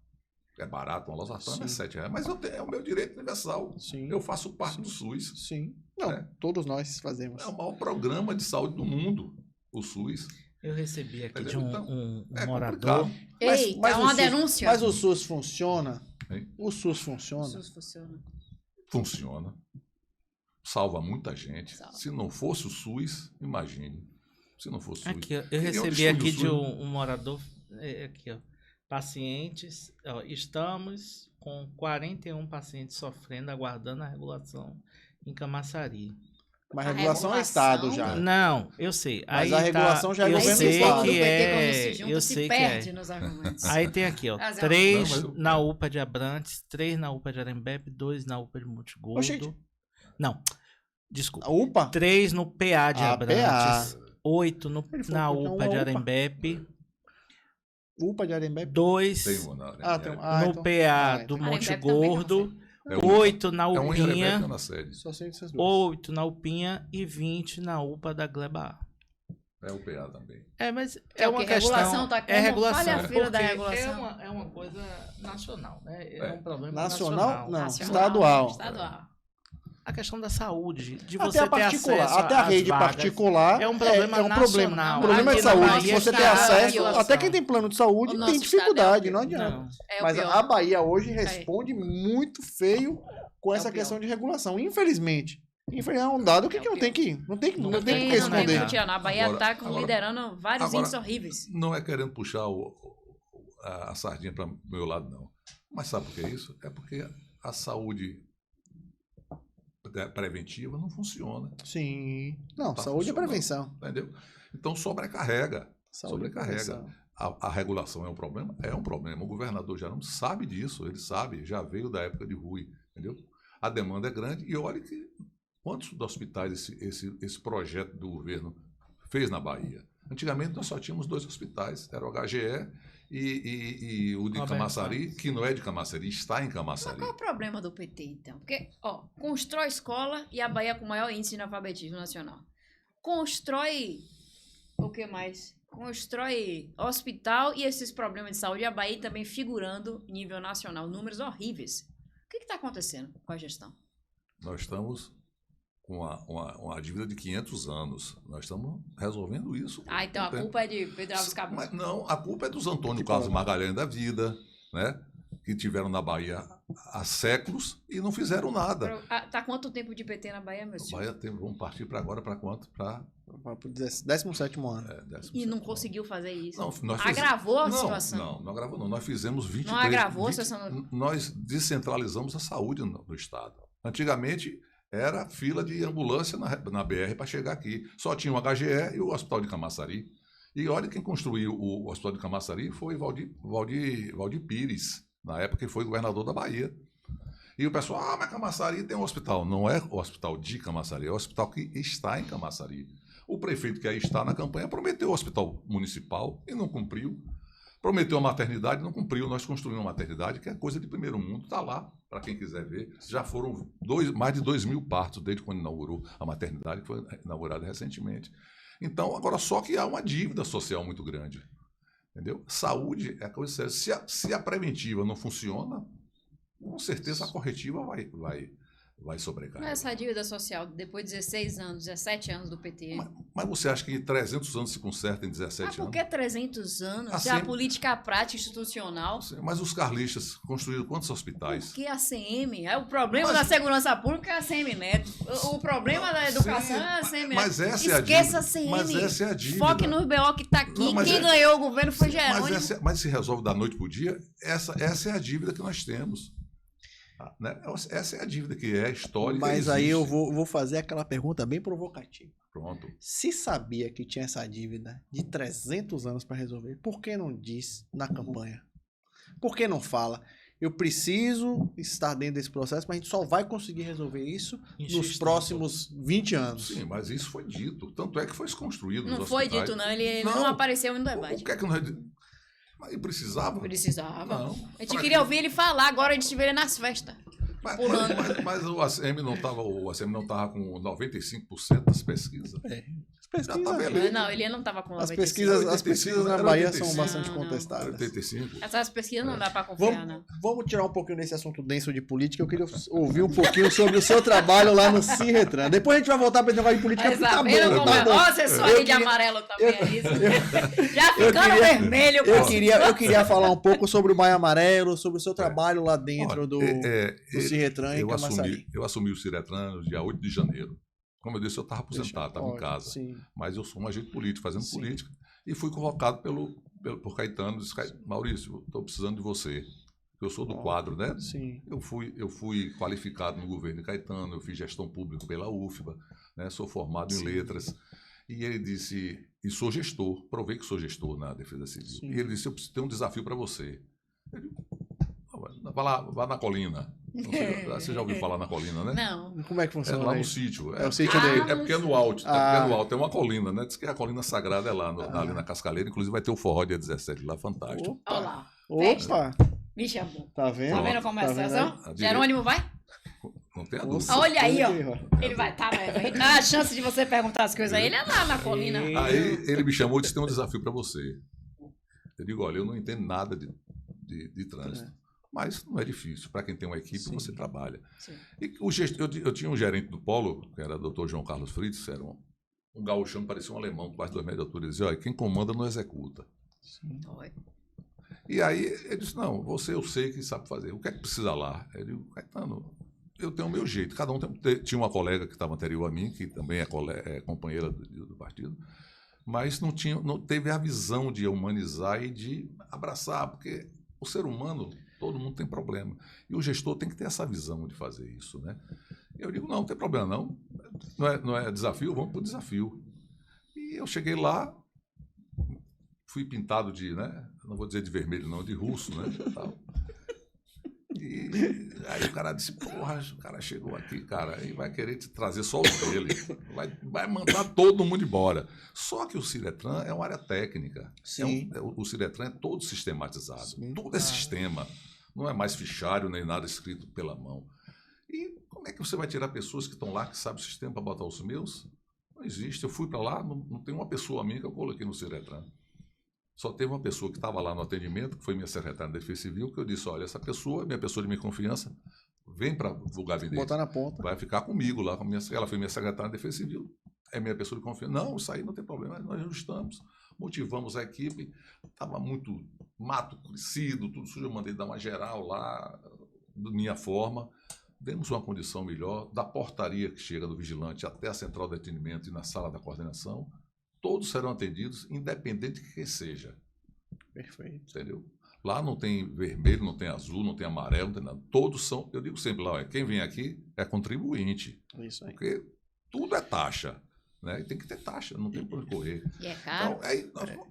É barato, uma losartana é R$7, mas é o meu direito universal. Sim. Eu faço parte do SUS. Sim. Não, todos nós fazemos. É o maior programa de saúde do mundo, o SUS. Eu recebi aqui de Então, um é morador. Ei, é uma denúncia. Mas o SUS funciona? Hein? O SUS funciona? O SUS funciona. Funciona. Salva muita gente. Salva. Se não fosse o SUS, imagine. Se não fosse o SUS. Aqui, ó, eu recebi aqui de um morador. Aqui, ó. Pacientes. Ó, estamos com 41 pacientes sofrendo, aguardando a regulação em Camaçari. Mas a regulação é Estado já. Não, eu sei. Mas aí a regulação já é eu governo do sei Estado. que eu sei que é. Nos argumentos. Aí tem aqui, ó, Mas é 3 Não, mas na UPA de Abrantes, 3 na UPA de Arembepe, 2 na UPA de Montegordo. Oxente. Não, desculpa. A UPA? 3 no PA de Abrantes, 8 Ele falou na que é uma UPA de UPA. Arembepe, UPA de Arembepe? 2 Tem uma, né? Tem um. no Então. PA do então. Arembepe Montegordo, É um- 8 na É um em Arembepe, UPinha, é na sede. Só sei dessas duas. 8 na UPinha e 20 na UPA da Gleba. É o PA também. Mas É é o uma quê? questão... Regulação tá como? É regulação. Fale a fila da porque regulação. É uma coisa nacional, né? É um problema Nacional? Não, Nacional, estadual. Estadual. A questão da saúde, de Até você a ter particular, acesso até a às rede vagas, particular é um problema um nacional. problema Aqui de na saúde. Bahia Se você está tem acesso, regulação. até quem tem plano de saúde O tem nosso dificuldade, estado é o não pior. adianta. Não. É o Mas pior. a Bahia hoje responde muito feio com É essa o pior. questão de regulação, infelizmente. É um dado que, É o não pior. tem que não tem Não por tem que Não tem esconder. como tirar, não. A Bahia Agora- está agora- liderando vários agora- índices horríveis. Não é querendo puxar a sardinha para o meu lado, não. Mas sabe por que é isso? É porque a saúde preventiva não funciona, Sim. Não, Tá saúde é funcionando. prevenção. entendeu? Então sobrecarrega. Saúde é Sobrecarrega. prevenção. A regulação é um problema? É um problema. O governador já não sabe disso, ele sabe, já veio da época de Rui, entendeu? A demanda é grande e olha que quantos hospitais esse projeto do governo fez na Bahia. Antigamente nós só tínhamos 2 hospitais, era o HGE e o de Roberto Camaçari, Santos. que não é de Camaçari, está em Mas Camaçari. qual é o problema do PT, então? Porque, ó, constrói escola e a Bahia com o maior índice de analfabetismo nacional. Constrói o que mais? Constrói hospital e esses problemas de saúde, a Bahia também figurando em nível nacional, números horríveis. O que está acontecendo com a gestão? Nós estamos com uma dívida de 500 anos. Nós estamos resolvendo isso. Ah, então a com o tempo. culpa é de Pedro Alves Cabral. Mas não, a culpa é dos Antônio Que Carlos problema. Magalhães da vida, né? Que tiveram na Bahia há séculos e não fizeram nada. Tá quanto tempo de PT na Bahia, meu A senhor? Bahia vamos partir para agora para quanto? Para Para o 17º ano. E não conseguiu fazer isso. Não, nós Agravou a não, situação. Não agravou não. Nós fizemos 23... Não agravou a situação. Nós descentralizamos a saúde no Estado. Antigamente era fila de ambulância na BR para chegar aqui. Só tinha o HGE e o Hospital de Camaçari. E olha quem construiu o Hospital de Camaçari foi Valdir Pires, na época que foi governador da Bahia. E o pessoal, mas Camaçari tem um hospital. Não é o hospital de Camaçari, é o hospital que está em Camaçari. O prefeito que aí está na campanha prometeu o hospital municipal e não cumpriu. Prometeu a maternidade e não cumpriu. Nós construímos uma maternidade que é coisa de primeiro mundo. Está lá, para quem quiser ver. Já foram mais de 2.000 partos desde quando inaugurou a maternidade, que foi inaugurada recentemente. Então, agora só que há uma dívida social muito grande. Entendeu? Saúde é coisa séria. Se a preventiva não funciona, com certeza a corretiva vai Não é sobrecarregar. essa dívida social, depois de 16 anos, 17 anos do PT. Mas você acha que 300 anos se conserta em 17 Mas por anos? que 300 anos? Assim- Se a política prática institucional. Mas os carlistas construíram quantos hospitais? Por que a CM? O problema Mas- da segurança pública é a CM Neto. O problema da educação é a CM Neto. Mas essa é a Esqueça dívida. a CM. Mas essa é a dívida. Foque no BO que tá aqui. Não, mas Quem é- ganhou o governo foi Jerônimo. Mas se resolve da noite para o dia, essa é a dívida que nós temos. Né? Essa é a dívida que é histórica. Mas aí eu existe. vou fazer aquela pergunta bem provocativa. Pronto. Se sabia que tinha essa dívida de 300 anos para resolver, por que não diz na campanha? Por que não fala? Eu preciso estar dentro desse processo, mas a gente só vai conseguir resolver isso nos Insiste próximos 20 anos. Sim, mas isso foi dito. Tanto é que foi construído nos Não foi hospitais. dito, não. Ele Não. não apareceu no O debate. que é que nós... Mas precisava? Precisava. Não. A gente Pra queria quê? ouvir ele falar, agora a gente vê ele nas festas. Pulando. Mas o ACM não estava com 95% das pesquisas. As Já estava pesquisas, eleito. Não, ele não tava com as 95. pesquisas na era Bahia 85. são bastante Não, não. contestadas. 85. Essas pesquisas não dá pra confiar, não. Vamos tirar um pouquinho desse assunto denso de política. Eu queria ouvir um pouquinho sobre o seu trabalho lá no Ciretran. Depois a gente vai voltar para esse negócio de política. Mas porque tá tá bom, vendo como tá é? bom. Ó, você só Eu aí de queria- amarelo também, é isso? Já eu ficando queria- vermelho. Eu queria falar um pouco sobre o Baia Amarelo, sobre o seu trabalho lá dentro Olha, do Ciretran em Camaçari. eu assumi o Ciretran no dia 8 de janeiro. Como eu disse, eu estava aposentado, estava em Ótimo, casa. Sim. Mas eu sou um agente político, fazendo Sim. política. E fui convocado por Caetano. Disse, Maurício, estou precisando de você. Eu sou do quadro, né? Sim. Eu fui qualificado no governo de Caetano, eu fiz gestão pública pela UFBA, né? Sou formado em letras. E ele disse, e sou gestor, provei que sou gestor na Defesa Civil. Sim. E ele disse, eu preciso ter um desafio para você. Eu digo, vá na colina. Você já ouviu falar na colina, né? Não. Como é que É funciona lá no isso? sítio. É o sítio dele. É porque é no alto. Ah. É porque é no alto. Tem uma colina, né? Diz que a colina sagrada é lá, ali na Cascaleira. Inclusive vai ter o forró dia 17 lá, fantástico. Olha lá. Opa! Me chamou. Tá vendo? Tá vendo como é a Tá vendo situação? aí? Jerônimo vai? não tenha Com dúvida. Olha aí, ó. certeza. Ele vai estar, a chance de você perguntar as coisas a ele é lá na colina. Aí ele me chamou e disse, tem um desafio para você. Eu digo, olha, eu não entendo nada de trânsito. Mas não é difícil. Para quem tem uma equipe, Sim. você trabalha. Sim. E eu tinha um gerente do Polo, que era o Dr. João Carlos Fritz, era um gauchão que parecia um alemão, com quase 2 metros de altura. Ele dizia, olha, quem comanda não executa. Oi. E aí ele disse, não, você eu sei que sabe fazer. O que é que precisa lá? Eu digo, Caetano, eu tenho o meu jeito. Cada um tinha uma colega que estava anterior a mim, que também é companheira do partido, mas não teve a visão de humanizar e de abraçar, porque o ser humano, todo mundo tem problema. E o gestor tem que ter essa visão de fazer isso, né? Eu digo, não tem problema não. Não é desafio, vamos para o desafio. E eu cheguei lá, fui pintado de, né? Não vou dizer de vermelho, não, de russo, né? Tal. E aí o cara disse, porra, o cara chegou aqui, cara, e vai querer te trazer só os dele. Vai mandar todo mundo embora. Só que o Ciretran é uma área técnica. Sim. O Ciretran é todo sistematizado. Sim. Tudo é sistema. Não é mais fichário nem nada escrito pela mão. E como é que você vai tirar pessoas que estão lá, que sabem o sistema, para botar os meus? Não existe. Eu fui para lá, não tem uma pessoa minha que eu coloquei no Ciretran. Só teve uma pessoa que estava lá no atendimento, que foi minha secretária de Defesa Civil, que eu disse, olha, essa pessoa, minha pessoa de minha confiança, vem para o gabinete. Botar na ponta. Vai ficar comigo lá. Ela foi minha secretária de Defesa Civil. É minha pessoa de confiança. Não, isso aí não tem problema. Nós ajustamos, motivamos a equipe. Estava muito mato crescido, tudo sujo. Eu mandei dar uma geral lá, da minha forma. Demos uma condição melhor. Da portaria que chega do vigilante até a central de atendimento e na sala da coordenação, todos serão atendidos, independente de quem seja. Perfeito. Entendeu? Lá não tem vermelho, não tem azul, não tem amarelo, não tem nada. Todos são, eu digo sempre lá, quem vem aqui é contribuinte. Isso aí. Porque tudo é taxa. Né? E tem que ter taxa, não tem por onde correr. E é caro? Então,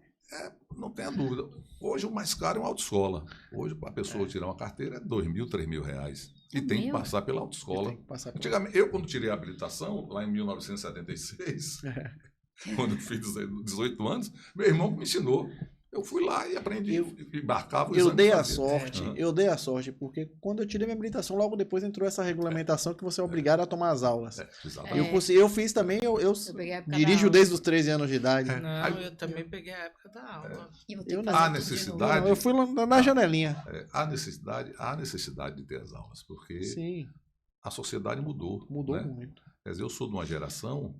não tenha dúvida. Hoje o mais caro é uma autoescola. Hoje, para a pessoa tirar uma carteira, é R$2.000, R$3.000. E tem que passar pela autoescola. Tem que passar por... Antigamente, eu, quando tirei a habilitação, lá em 1976, quando eu fiz 18 anos, meu irmão que me ensinou. Eu fui lá e aprendi, embarcava o Eu exame dei de a fazer. sorte, eu dei a sorte, porque quando eu tirei minha habilitação, logo depois entrou essa regulamentação que você é obrigado a tomar as aulas. Exatamente. Eu fiz também, eu peguei a época da dirijo aula. desde os 13 anos de idade. Não, eu também peguei a época da aula. E vou ter Eu que não. fazer Há tudo de necessidade. novo. Eu fui lá na janelinha. Há necessidade de ter as aulas, porque Sim, a sociedade mudou. mudou né? muito. Quer dizer, eu sou de uma geração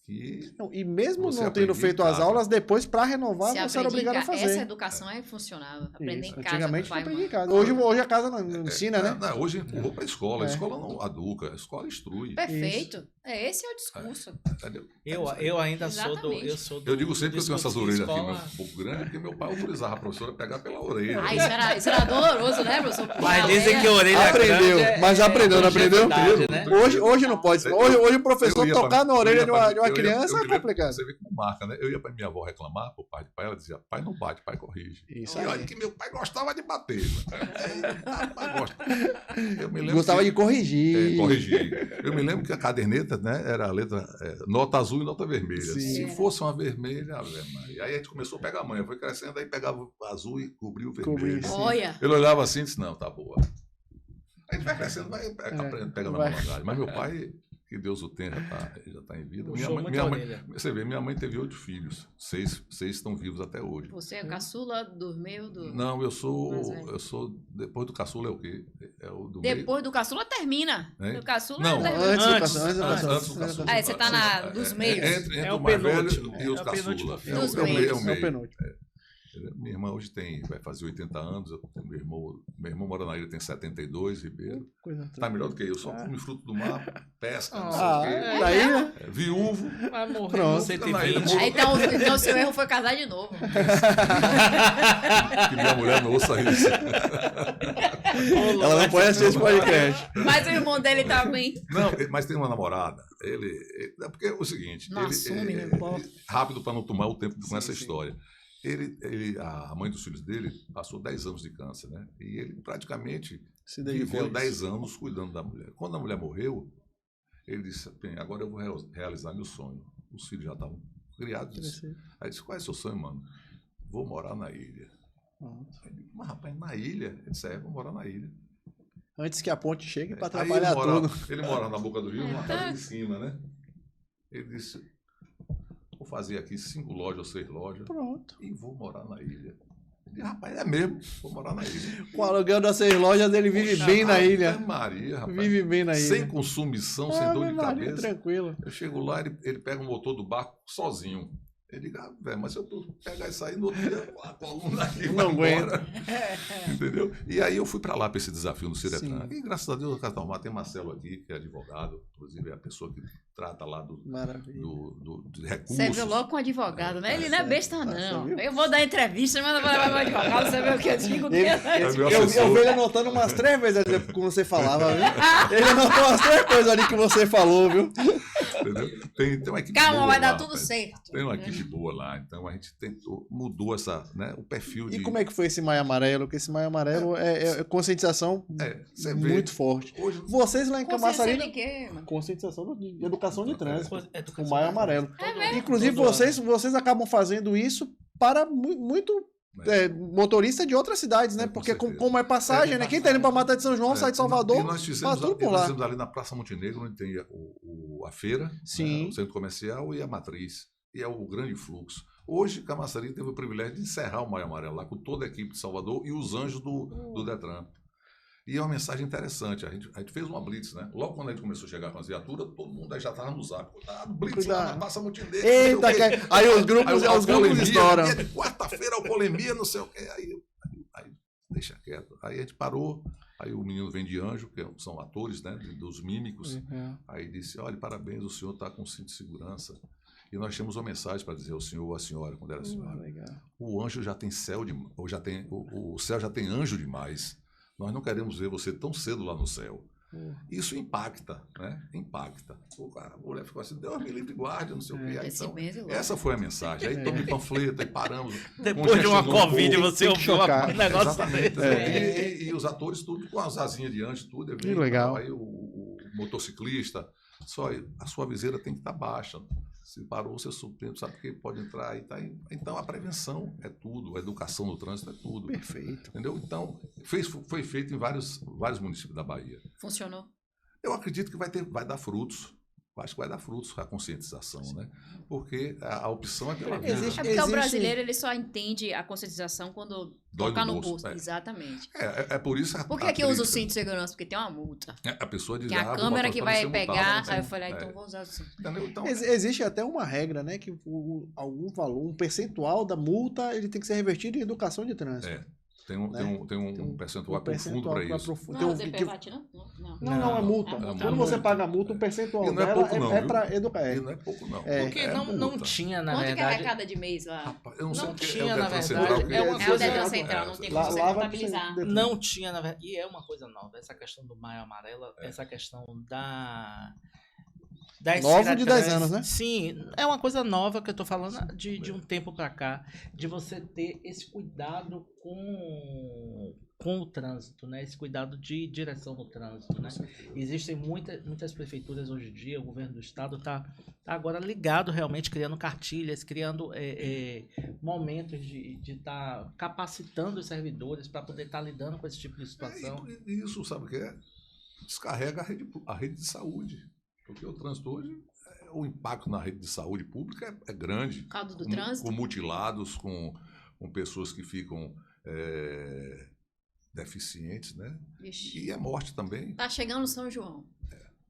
que... Não, e mesmo Você não tendo aprendia feito em as casa. aulas, depois, para renovar, Se você era aprendi em obrigado a ca- fazer. Essa educação aí funcionava. Aprender Isso. em casa. Antigamente com eu o pai aprendi e em mãe. casa. Hoje a casa não ensina, né? Não, hoje empurrou para a escola. A É. escola não educa, a escola instrui. Perfeito. Esse é o discurso. Entendeu? Eu ainda sou do. Exatamente. Eu digo sempre que eu tenho essas orelhas aqui escola... um pouco grandes, porque meu pai autorizava a professora a pegar pela orelha. Ah, isso era doloroso, né, professor? Mas dizem que a orelha Aprendeu, grande mas aprendeu, não aprendeu? longevidade, né? Hoje não pode. Hoje o professor Eu ia tocar na orelha de uma criança eu é me lembro, complicado. Você vê como marca, né? Eu ia para minha avó reclamar, pro pai de pai, ela dizia, pai não bate, pai corrige. Isso E aí. olha que meu pai gostava de bater. Eita, pai gosta. Eu me lembro Gostava que- de corrigir. corrigir. Eu me lembro que a caderneta, né, era a letra nota azul e nota vermelha. Sim. Se fosse uma vermelha, Ave Maria. Aí a gente começou a pegar a manha, foi crescendo, aí pegava o azul e cobria o vermelho. Cobria, sim. Olha. Ele olhava assim e disse, não, tá boa. A gente vai crescendo, vai aprendendo, pega na vai. malandragem. Mas meu pai, que Deus o tenha, já tá em vida. Puxou muita orelha. Você vê, minha mãe teve 8 filhos. 6 estão vivos até hoje. Você é caçula do meio do... Não, eu sou. Mais velho. Eu sou. Depois do caçula é o quê? É o do meio. Depois do caçula termina. Hein? O caçula Não, é... Antes do Antes, caçula, Antes do caçula. Ah, você tá dos meios. Entre É o o mais velho penúltimo. e os É o penúltimo caçula. filho. Dos É o meios. É o meio. penúltimo. Minha irmã hoje vai fazer 80 anos, meu irmão mora na ilha, tem 72, Ribeiro. Coisa Tá melhor do que eu, só come fruto do mar, pesca, não sei Ah, o quê. daí, né? Viúvo. Vai morrer Pronto. com 120. Ah, então seu erro foi casar de novo. Que minha mulher não ouça isso. Ela não pode assistir esse podcast. Mas o irmão dele tá bem. Não, mas tem uma namorada. É porque é o seguinte. Não assume, né, pô? Rápido para não tomar o tempo com essa sim. história. A mãe dos filhos dele passou 10 anos de câncer, né? E ele praticamente Se dedicou viveu a isso. 10 anos cuidando da mulher. Quando a mulher morreu, ele disse, bem, agora eu vou realizar meu sonho. Os filhos já estavam criados. Crescer. Aí disse, qual é o seu sonho, mano? Vou morar na ilha. Pronto. Aí eu digo, mas rapaz, na ilha? Ele disse, vou morar na ilha. Antes que a ponte chegue para Aí atrapalhar tudo. ele mora na boca do rio, numa casa de cima, né? Ele disse, vou fazer aqui 5 lojas ou 6 lojas Pronto. e vou morar na ilha. Eu disse, rapaz, é mesmo, vou morar na ilha. Com o aluguel das 6 lojas, ele vive Poxa, bem na Ave ilha. Maria, rapaz. Vive bem na ilha. Sem consumição, sem dor Ave de Maria, cabeça. tranquilo. Eu chego lá, ele pega o motor do barco sozinho. Ele diz, velho, mas se eu pegar isso aí no outro dia, a coluna aqui Não vai aguenta. embora. Entendeu? E aí eu fui para lá para esse desafio no Ciretran. Sim. E graças a Deus, tem Marcelo aqui, que é advogado, inclusive é a pessoa que trata lá Maravilha. do recursos. Você viu logo com o advogado, né? Ele não é besta, não. Você viu? Eu vou dar entrevista, mas não vou levar meu advogado, você vê o que eu digo. Eu vi ele anotando umas 3 vezes ali como você falava, viu? Ele anotou umas 3 coisas ali que você falou, viu? Entendeu? Tem uma equipe Calma, boa vai dar lá, tudo rapaz. certo. Tem uma equipe boa lá, então a gente mudou o perfil de... E como é que foi esse Maio Amarelo? Porque esse Maio Amarelo é conscientização você vê, muito forte. hoje, Vocês lá em Consciência Camaçari, de quê, mano? conscientização de educação de trânsito. Educação O Maio Amarelo. Todo- Inclusive, todo vocês acabam fazendo isso para muito motorista de outras cidades, né? Com Porque certeza. como é passagem, né? Quem tá indo pra Mata de São João, sai de Salvador, e nós fizemos, faz tudo por nós lá. fizemos ali na Praça Montenegro, onde tem a feira, Sim. né, o centro comercial e a matriz. E é o grande fluxo. Hoje, Camaçari teve o privilégio de encerrar o Maio Amarelo lá com toda a equipe de Salvador e os anjos do Detran. E é uma mensagem interessante. A gente fez uma blitz, né? Logo quando a gente começou a chegar com as viaturas, todo mundo aí já estava no zap. Cuidado, blitz lá na Praça Montenegro. Eita, aí os grupos, Aí os grupos estouram. dia de quarta-feira, alcoolemia, não sei o quê. Aí deixa quieto. Aí a gente parou. Aí o menino vem de anjo, que são atores, né? Dos mímicos. Uhum. Aí disse, olha, parabéns, o senhor está com cinto de segurança. E nós tínhamos uma mensagem para dizer ao senhor ou à senhora, quando era a senhora. Legal. O anjo já tem céu, ou já tem, o céu já tem anjo demais. Nós não queremos ver você tão cedo lá no céu. Isso impacta, né? Impacta. A mulher ficou assim, Deus me livre e guarde, não sei o quê. Aí, Esse então, mês é louco. essa foi a mensagem. Aí tomei panfleto, aí paramos. Depois de uma congestionou um Covid, pouco. você tem que ouviu chocar. um negócio Exatamente. desse. E os atores tudo com as asinhas de anjo, tudo. Que legal. Aí o motociclista, só a sua viseira tem que estar baixa. Se parou, você surpreende, sabe que pode entrar e tá aí. Então a prevenção é tudo, a educação no trânsito é tudo. Perfeito. Entendeu? Então, foi feito em vários municípios da Bahia. Funcionou. Eu acredito que vai dar frutos. Eu acho que vai dar frutos a conscientização, né? Porque a opção é pela vida. Existe- É porque o Existe- brasileiro ele só entende a conscientização quando Dói tocar no no bolso, bolso. é. Exatamente. É por isso Por que usa o cinto de segurança? Porque tem uma multa. A pessoa diz, Que a vou câmera botar que pra vai ser multado, pegar. não Aí eu tem. falei, então vou usar o cinto. Entendeu? Então, Existe até uma regra, né? Que algum valor, um percentual da multa, ele tem que ser revertido em educação de trânsito. tem um percentual profundo percentual para isso. profundo. Não, Tem o um- DPVAT, não? Não. Não, é multa. É multa. Quando você paga a multa, um percentual E não é dela pouco não, é viu? para educar. E não é pouco, não. É. Porque É não multa. tinha, na Quanto que verdade. arrecada de mês lá? Rapaz, eu não sei Não o que é tinha, o na Detran verdade, Central. é uma É o coisa- Detran Central, não tem como você vai contabilizar. pra- Não tinha, na verdade. E é uma coisa nova. Essa questão do Maio Amarelo, essa questão da. Novo de 10 anos, né? Sim, é uma coisa nova que eu tô falando de um tempo pra cá, de você ter esse cuidado com o trânsito, né? Esse cuidado de direção no trânsito, né? Existem muitas prefeituras hoje em dia, o governo do estado tá agora ligado realmente, criando cartilhas, criando momentos de estar capacitando os servidores para poder estar lidando com esse tipo de situação. E isso, sabe o que é? Descarrega a rede de saúde. Porque o trânsito hoje, o impacto na rede de saúde pública é grande. Por causa do Com trânsito? mutilados, com pessoas que ficam deficientes, né? Vixe. E a morte também. Tá chegando São João.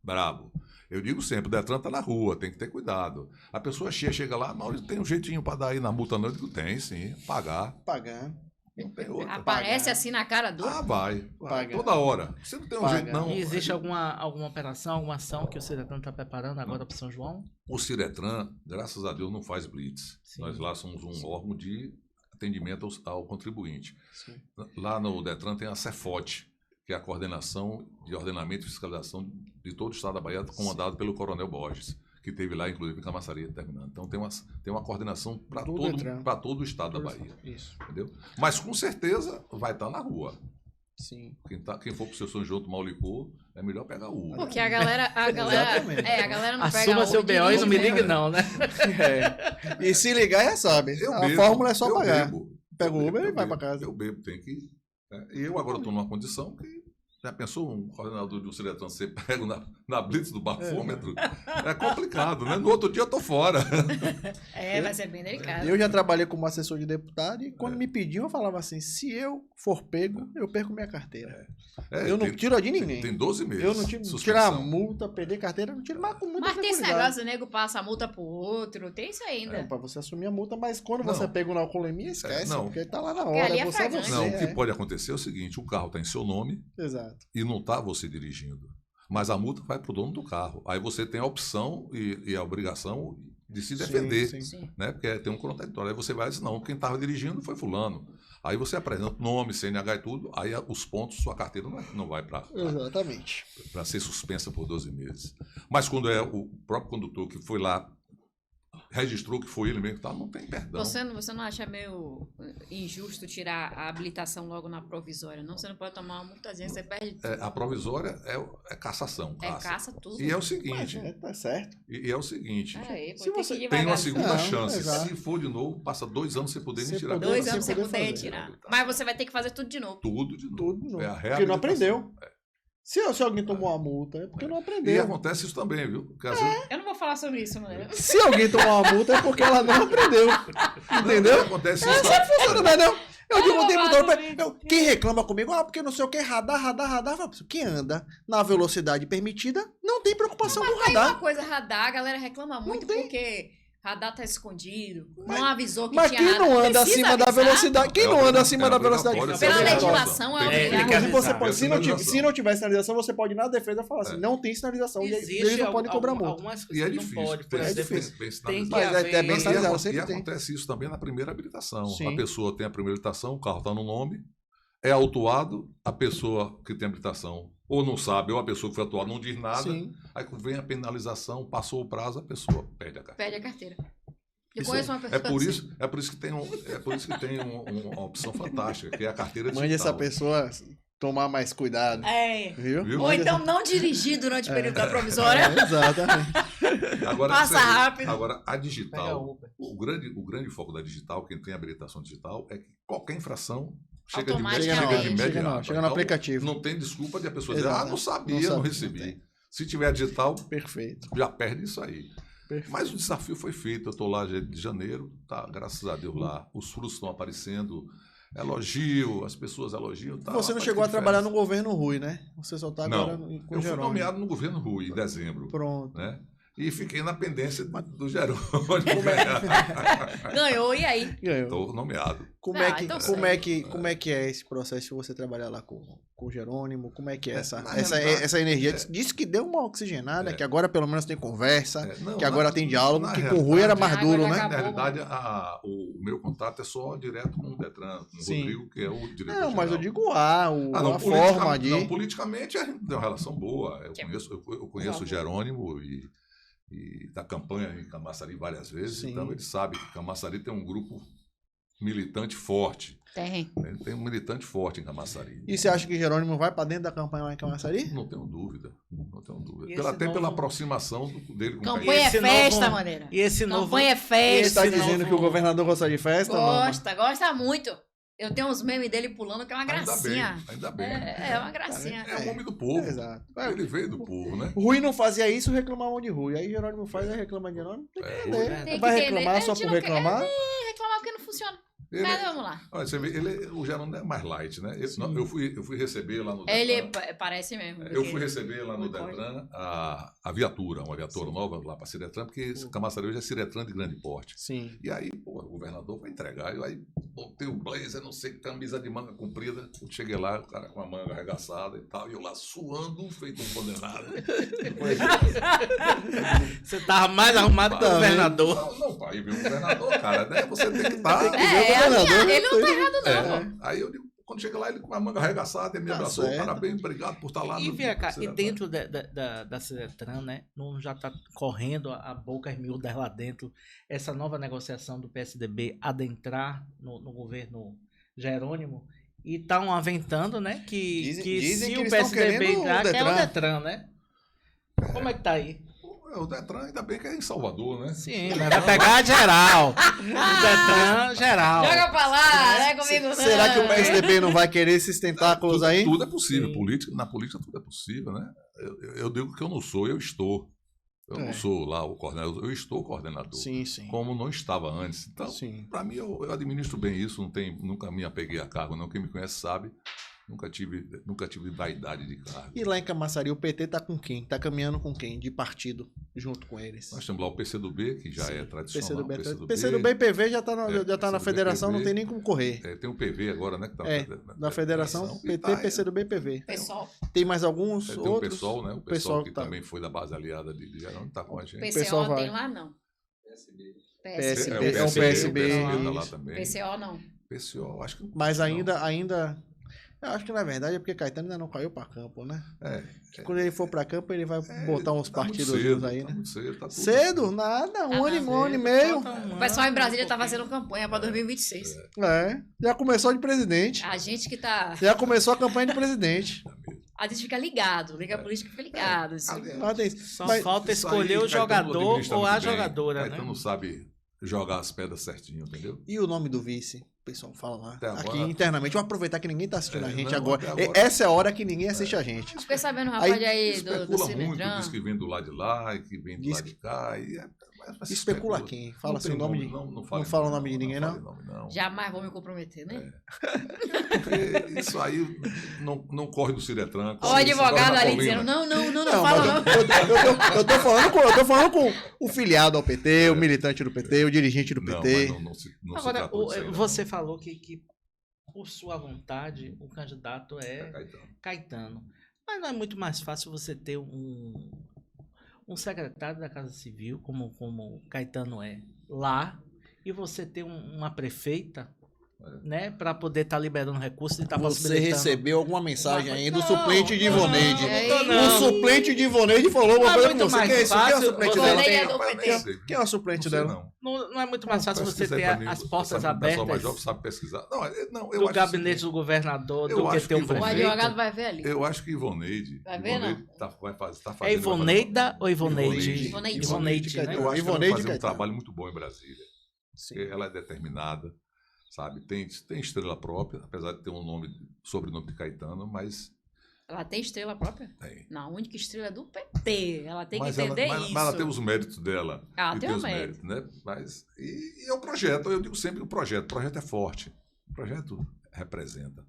Brabo. Eu digo sempre, o Detran tá na rua, tem que ter cuidado. A pessoa chega lá, Maurício, tem um jeitinho para dar aí na multa não? Eu digo, tem sim, pagar. Pagando. Não tem outra. Aparece assim na cara do. Vai. Paga. Toda hora. Você não tem um Paga. jeito não. E existe alguma operação, alguma ação que o Ciretran está preparando agora para São João? O Ciretran, graças a Deus, não faz blitz. Sim. Nós lá somos um órgão de atendimento ao contribuinte. Sim. Lá no Detran tem a Cefote, que é a Coordenação de Ordenamento e Fiscalização de todo o estado da Bahia, comandado pelo Coronel Borges, que esteve lá, inclusive, em Camaçari, terminando. Então tem uma coordenação para Do todo, Detran. todo o estado da Bahia. Isso. Entendeu? Mas com certeza vai estar na rua. Sim. Quem for pro seu São João tomar o licor, é melhor pegar o Uber. Porque a galera Exatamente. a galera não pega Assuma seu o BO e não dirige, me né? ligue não, né? E se ligar, já sabe. A bebo, fórmula é só eu pagar. bebo. Pega o Eu Uber bebo, e vai eu pra bebo, casa. Eu bebo, tem que ir. E eu agora estou numa condição que Já pensou um coordenador de um Ciretran ser pego na blitz do bafômetro? É complicado, né? No outro dia eu tô fora. Vai ser bem delicado. Eu já trabalhei como assessor de deputado e quando me pediam, eu falava assim, se eu for pego, eu perco minha carteira. Eu não tiro a de ninguém. Tem 12 meses. Eu não tiro, tirar a multa, perder carteira, eu não tiro, mas com muita Mas tem esse tranquilidade. negócio, o nego passa a multa pro outro, tem isso ainda. Pra você assumir a multa, mas quando Não. você pega uma alcoolemia, esquece, não. porque tá lá na Porque hora, ali é você flagrante. Não, o que é. pode acontecer é o seguinte, o carro está em seu nome Exato. e não está você dirigindo. Mas a multa vai para o dono do carro. Aí você tem a opção e a obrigação de se defender. Sim. Sim. Né? Porque tem um contraditório. Aí você vai dizer, não, quem estava dirigindo foi fulano. Aí você apresenta nome, CNH e tudo, aí os pontos, sua carteira não vai para Exatamente. ser suspensa por 12 meses. Mas quando é o próprio condutor que foi lá, registrou que foi ele mesmo que tá, não tem perdão. Você não acha meio injusto tirar a habilitação logo na provisória, não? Você não pode tomar uma multazinha, você perde tudo. A provisória é cassação. Caça tudo. E é o Mas seguinte, tá certo. e é o seguinte, Se você que ir tem uma devagarzinho. segunda Não, chance. exato. Se for de novo, passa 2 anos sem poder nem Sem tirar. poder- 2 anos sem sem poder poder fazer. tirar. Mas você vai ter que fazer tudo de novo. Tudo de novo. Tudo de novo. É a Porque não reabilitação. aprendeu. Se alguém tomou uma multa, é porque não E aprendeu. acontece isso também, viu? Porque às vezes, Eu não vou falar sobre isso, mano. Se alguém tomou uma multa, é porque ela não aprendeu. Entendeu? acontece isso. Sempre funciona, não é não? Eu digo o tempo vou todo, falar sobre quem reclama comigo, porque não sei o que, radar. Eu falo, quem anda na velocidade permitida não tem preocupação com Tem uma radar. coisa, radar, a galera reclama muito tem. porque radar tá escondido, não avisou que Mas tinha quem radar. não anda Precisa acima da avisar? velocidade, quem não anda acima da velocidade obrigatório, Pela é obrigatório. legislação, é Tem que- obrigado. Inclusive, você avisar. pode, Tem se não tiver sinalização, você pode ir na defesa e falar assim, não tem sinalização, e eles não podem cobrar multa. algumas E coisas é que não difícil. pode, por tem que ser exemplo, bem tem sinalizado. que Mas é haver... bem sinalizado, sempre E tem. acontece isso também na primeira habilitação. Sim. A pessoa tem a primeira habilitação, o carro está no nome, é autuado, a pessoa que tem habilitação ou não sabe, ou a pessoa que foi autuada não diz nada, Sim. aí vem a penalização, passou o prazo, a pessoa perde a carteira. Perde a carteira. Eu Isso conheço uma pessoa é por isso que tem uma opção fantástica, que é a carteira digital. Mande essa pessoa tomar mais cuidado. Viu? Viu? Ou então não dirigir durante o período da provisória. Exatamente. Agora, Passa sério, rápido. Agora, a Pega digital, Uber. o grande foco da digital, quem tem habilitação digital, é que qualquer infração chega de Automaticamente. média Chega no Então, aplicativo. Não tem desculpa de a pessoa dizer, Exato. não sabia, Não não, sabe, recebi. não tem. Se tiver digital, Perfeito. já perde isso aí. Perfeito. Mas o desafio foi feito, eu estou lá de janeiro, tá, graças a Deus lá, os frutos estão aparecendo, elogio, as pessoas elogiam. Tá, Você não rapaz, chegou que a trabalhar diferença. no governo Rui, né? Você só tá agora Não, com eu o fui Jerônimo. nomeado no governo Rui, em dezembro, Pronto. né? E fiquei na pendência do Jerônimo. Ganhou, e aí? Ganhou. Estou nomeado. Como, Ah, é que, então como é que é esse processo de você trabalhar lá com o Jerônimo? Como é que é essa na realidade, essa energia? Disse que deu uma oxigenada, que agora pelo menos tem conversa, Não, que agora tem diálogo, na que com o Rui era mais realidade, duro, agora né? já Na acabou. realidade, o meu contato é só direto com o Detran, com o Sim. Rodrigo, que é o diretor. Não, mas eu geral. digo Não, a forma de... Não, politicamente a gente tem uma relação boa. Eu Que é conheço o Jerônimo e da campanha em Camaçari várias vezes, Sim. então ele sabe que Camaçari tem um grupo militante forte. Tem. Tem um militante forte em Camaçari. E você acha que Jerônimo vai pra dentro da campanha lá em Camaçari? Não tenho dúvida. Não tenho dúvida. E esse Até pela novo- aproximação dele com o Campanha país. é Esse festa, novo- maneira. E esse novo... Campanha é Você festa. tá esse dizendo novo- que o governador gosta de festa? Não? Gosta muito. Eu tenho uns memes dele pulando que é uma gracinha. Ainda bem. É uma gracinha. É um homem do povo. Exato. Ele veio do povo, né? Rui não fazia isso, reclamavam de Rui. Aí Jerônimo faz, aí reclama de Jerônimo. Tem que entender. Tem que Vai entender. reclamar A só gente por não quer- reclamar? Reclamar porque não funciona. Ele, Mas vamos lá. olha, você vê, o Jerônimo é mais light, né? Eu fui receber lá no Detran. Ele parece mesmo. Eu fui receber lá no Não pode. Detran a viatura, uma viatura nova lá para Ciretran, porque Camaçari hoje é Ciretran de grande porte. Sim. E aí, pô, o governador vai entregar. Eu aí botei o blazer, não sei, camisa de manga comprida. Eu cheguei lá, o cara com a manga arregaçada e tal, e eu lá suando, feito um condenado. Você tava mais arrumado que o governador. Não, pai, viu? O governador, cara, né? Você tem que estar. Ele não tá errado, não. Aí eu digo, quando chega lá, ele com a manga arregaçada, ele me Tá abraçou, certo. parabéns, obrigado por estar lá. E no- vem cá, no e Ciretran. dentro da Ciretran, né? Não já tá correndo a boca as miúdas lá dentro, essa nova negociação do PSDB adentrar no governo Jerônimo. E estão aventando, né? Que Dizem se que o eles tão PSDB querendo o entrar, quer o Detran. Detran, né? Como é que tá aí? O Detran, ainda bem que é em Salvador, né? Sim, mas vai pegar geral. O Detran geral. Joga pra lá, não é comigo não. Será que o PSDB não vai querer esses tentáculos aí? Tudo é possível. Sim. Na política tudo é possível, né? Eu digo que eu não sou, eu estou. Eu não sou lá o coordenador, eu estou coordenador. Sim, sim. Como não estava antes. Então, Sim. para mim, eu administro bem isso, nunca me apeguei a cargo, não. Quem me conhece sabe. Nunca tive vaidade de cargo. E lá em Camaçari, o PT tá com quem? Tá caminhando com quem? De partido, junto com eles? Nós temos lá o PCdoB, que já é tradicional. PCdoB e PV já tá na federação, PV, não tem nem como correr. Tem o PV agora, né? Que tá na federação, PT, PCdoB e PV. Pessoal. Tem mais alguns tem outros? o PSOL, né? O PSOL PSOL que tá. também foi da base aliada de Geraldo, tá com a gente. pessoal PCO vai. tem lá, não. PSB, É o PSB, tá lá isso. também. PCO não. PCO, acho que Mas não. ainda... Eu acho que na verdade é porque Caetano ainda não caiu pra campo, né? Que quando ele for pra campo, ele vai botar uns tá muito partidos cedo, aí, tá né? muito cedo, tá tudo Cedo? Nada, um ano e meio. O pessoal em Brasília tá fazendo campanha pra 2026. Já começou de presidente. A gente que tá... Já começou a campanha de presidente. A gente fica ligado, liga a política fica ligado. Assim. Só Mas- falta Isso escolher aí, o Caetano jogador administra ou a muito bem. jogadora, né? Caetano sabe jogar as pedras certinho, entendeu? E o nome do vice? O pessoal fala lá. Até agora- Aqui internamente. Vou aproveitar que ninguém tá assistindo a gente não, agora. até agora- Essa é a hora que ninguém assiste a gente. Fiquei sabendo, rapaz, aí do Especula muito, Cimetran. diz que vem do lado de lá e que vem do Diz lado de cá. Mas Especula quem? Fala Não assim, tem o nome de... não não fala o nome de ninguém, fale não? nome, não. Jamais vou me comprometer, né? Porque isso aí não corre do Ciretran. Ó, o advogado ali dizendo, não, fala não. Eu tô falando com o filiado ao PT, o militante do PT, o dirigente do PT. Não se Agora, tratou disso aí, não. você falou que por sua vontade o candidato É é Caetano. Caetano. Mas não é muito mais fácil você ter um secretário da Casa Civil, como Caetano é, lá, e você ter uma prefeita, né, para poder estar liberando recursos e estar Você possibilitando. recebeu alguma mensagem aí do Não, suplente de Ivoneide. não. O suplente de Ivoneide falou uma Não é coisa muito com você. mais Quem é isso? Quem é o fácil suplente você dela? ter- Rapaz, eu nem sei. Quem é o suplente Não sei, dela? não. Não é muito mais fácil você Pesquisa aí ter pra mim, as portas sabe, o pessoal mais abertas jovem sabe pesquisar. Não, eu do acho gabinete que, do governador eu do que acho ter um que O prefeito. advogado vai ver ali. eu acho que Ivoneide. Vai ver, Ivoneide tá fazendo. É Ivoneida ou Ivoneide? Ivoneide. Ivoneide, né? Eu acho que ela vai Ivoneide fazer um Caetano. trabalho muito bom em Brasília. Porque ela é determinada, sabe? Tem estrela própria, apesar de ter sobrenome de Caetano, mas Ela tem estrela própria? tem. Não, a única estrela é do PT. Ela tem que Mas entender mas isso. ela tem os méritos dela. Ela e tem os os méritos. né? Mas, e é o projeto. Eu digo sempre que o projeto é forte. O projeto representa.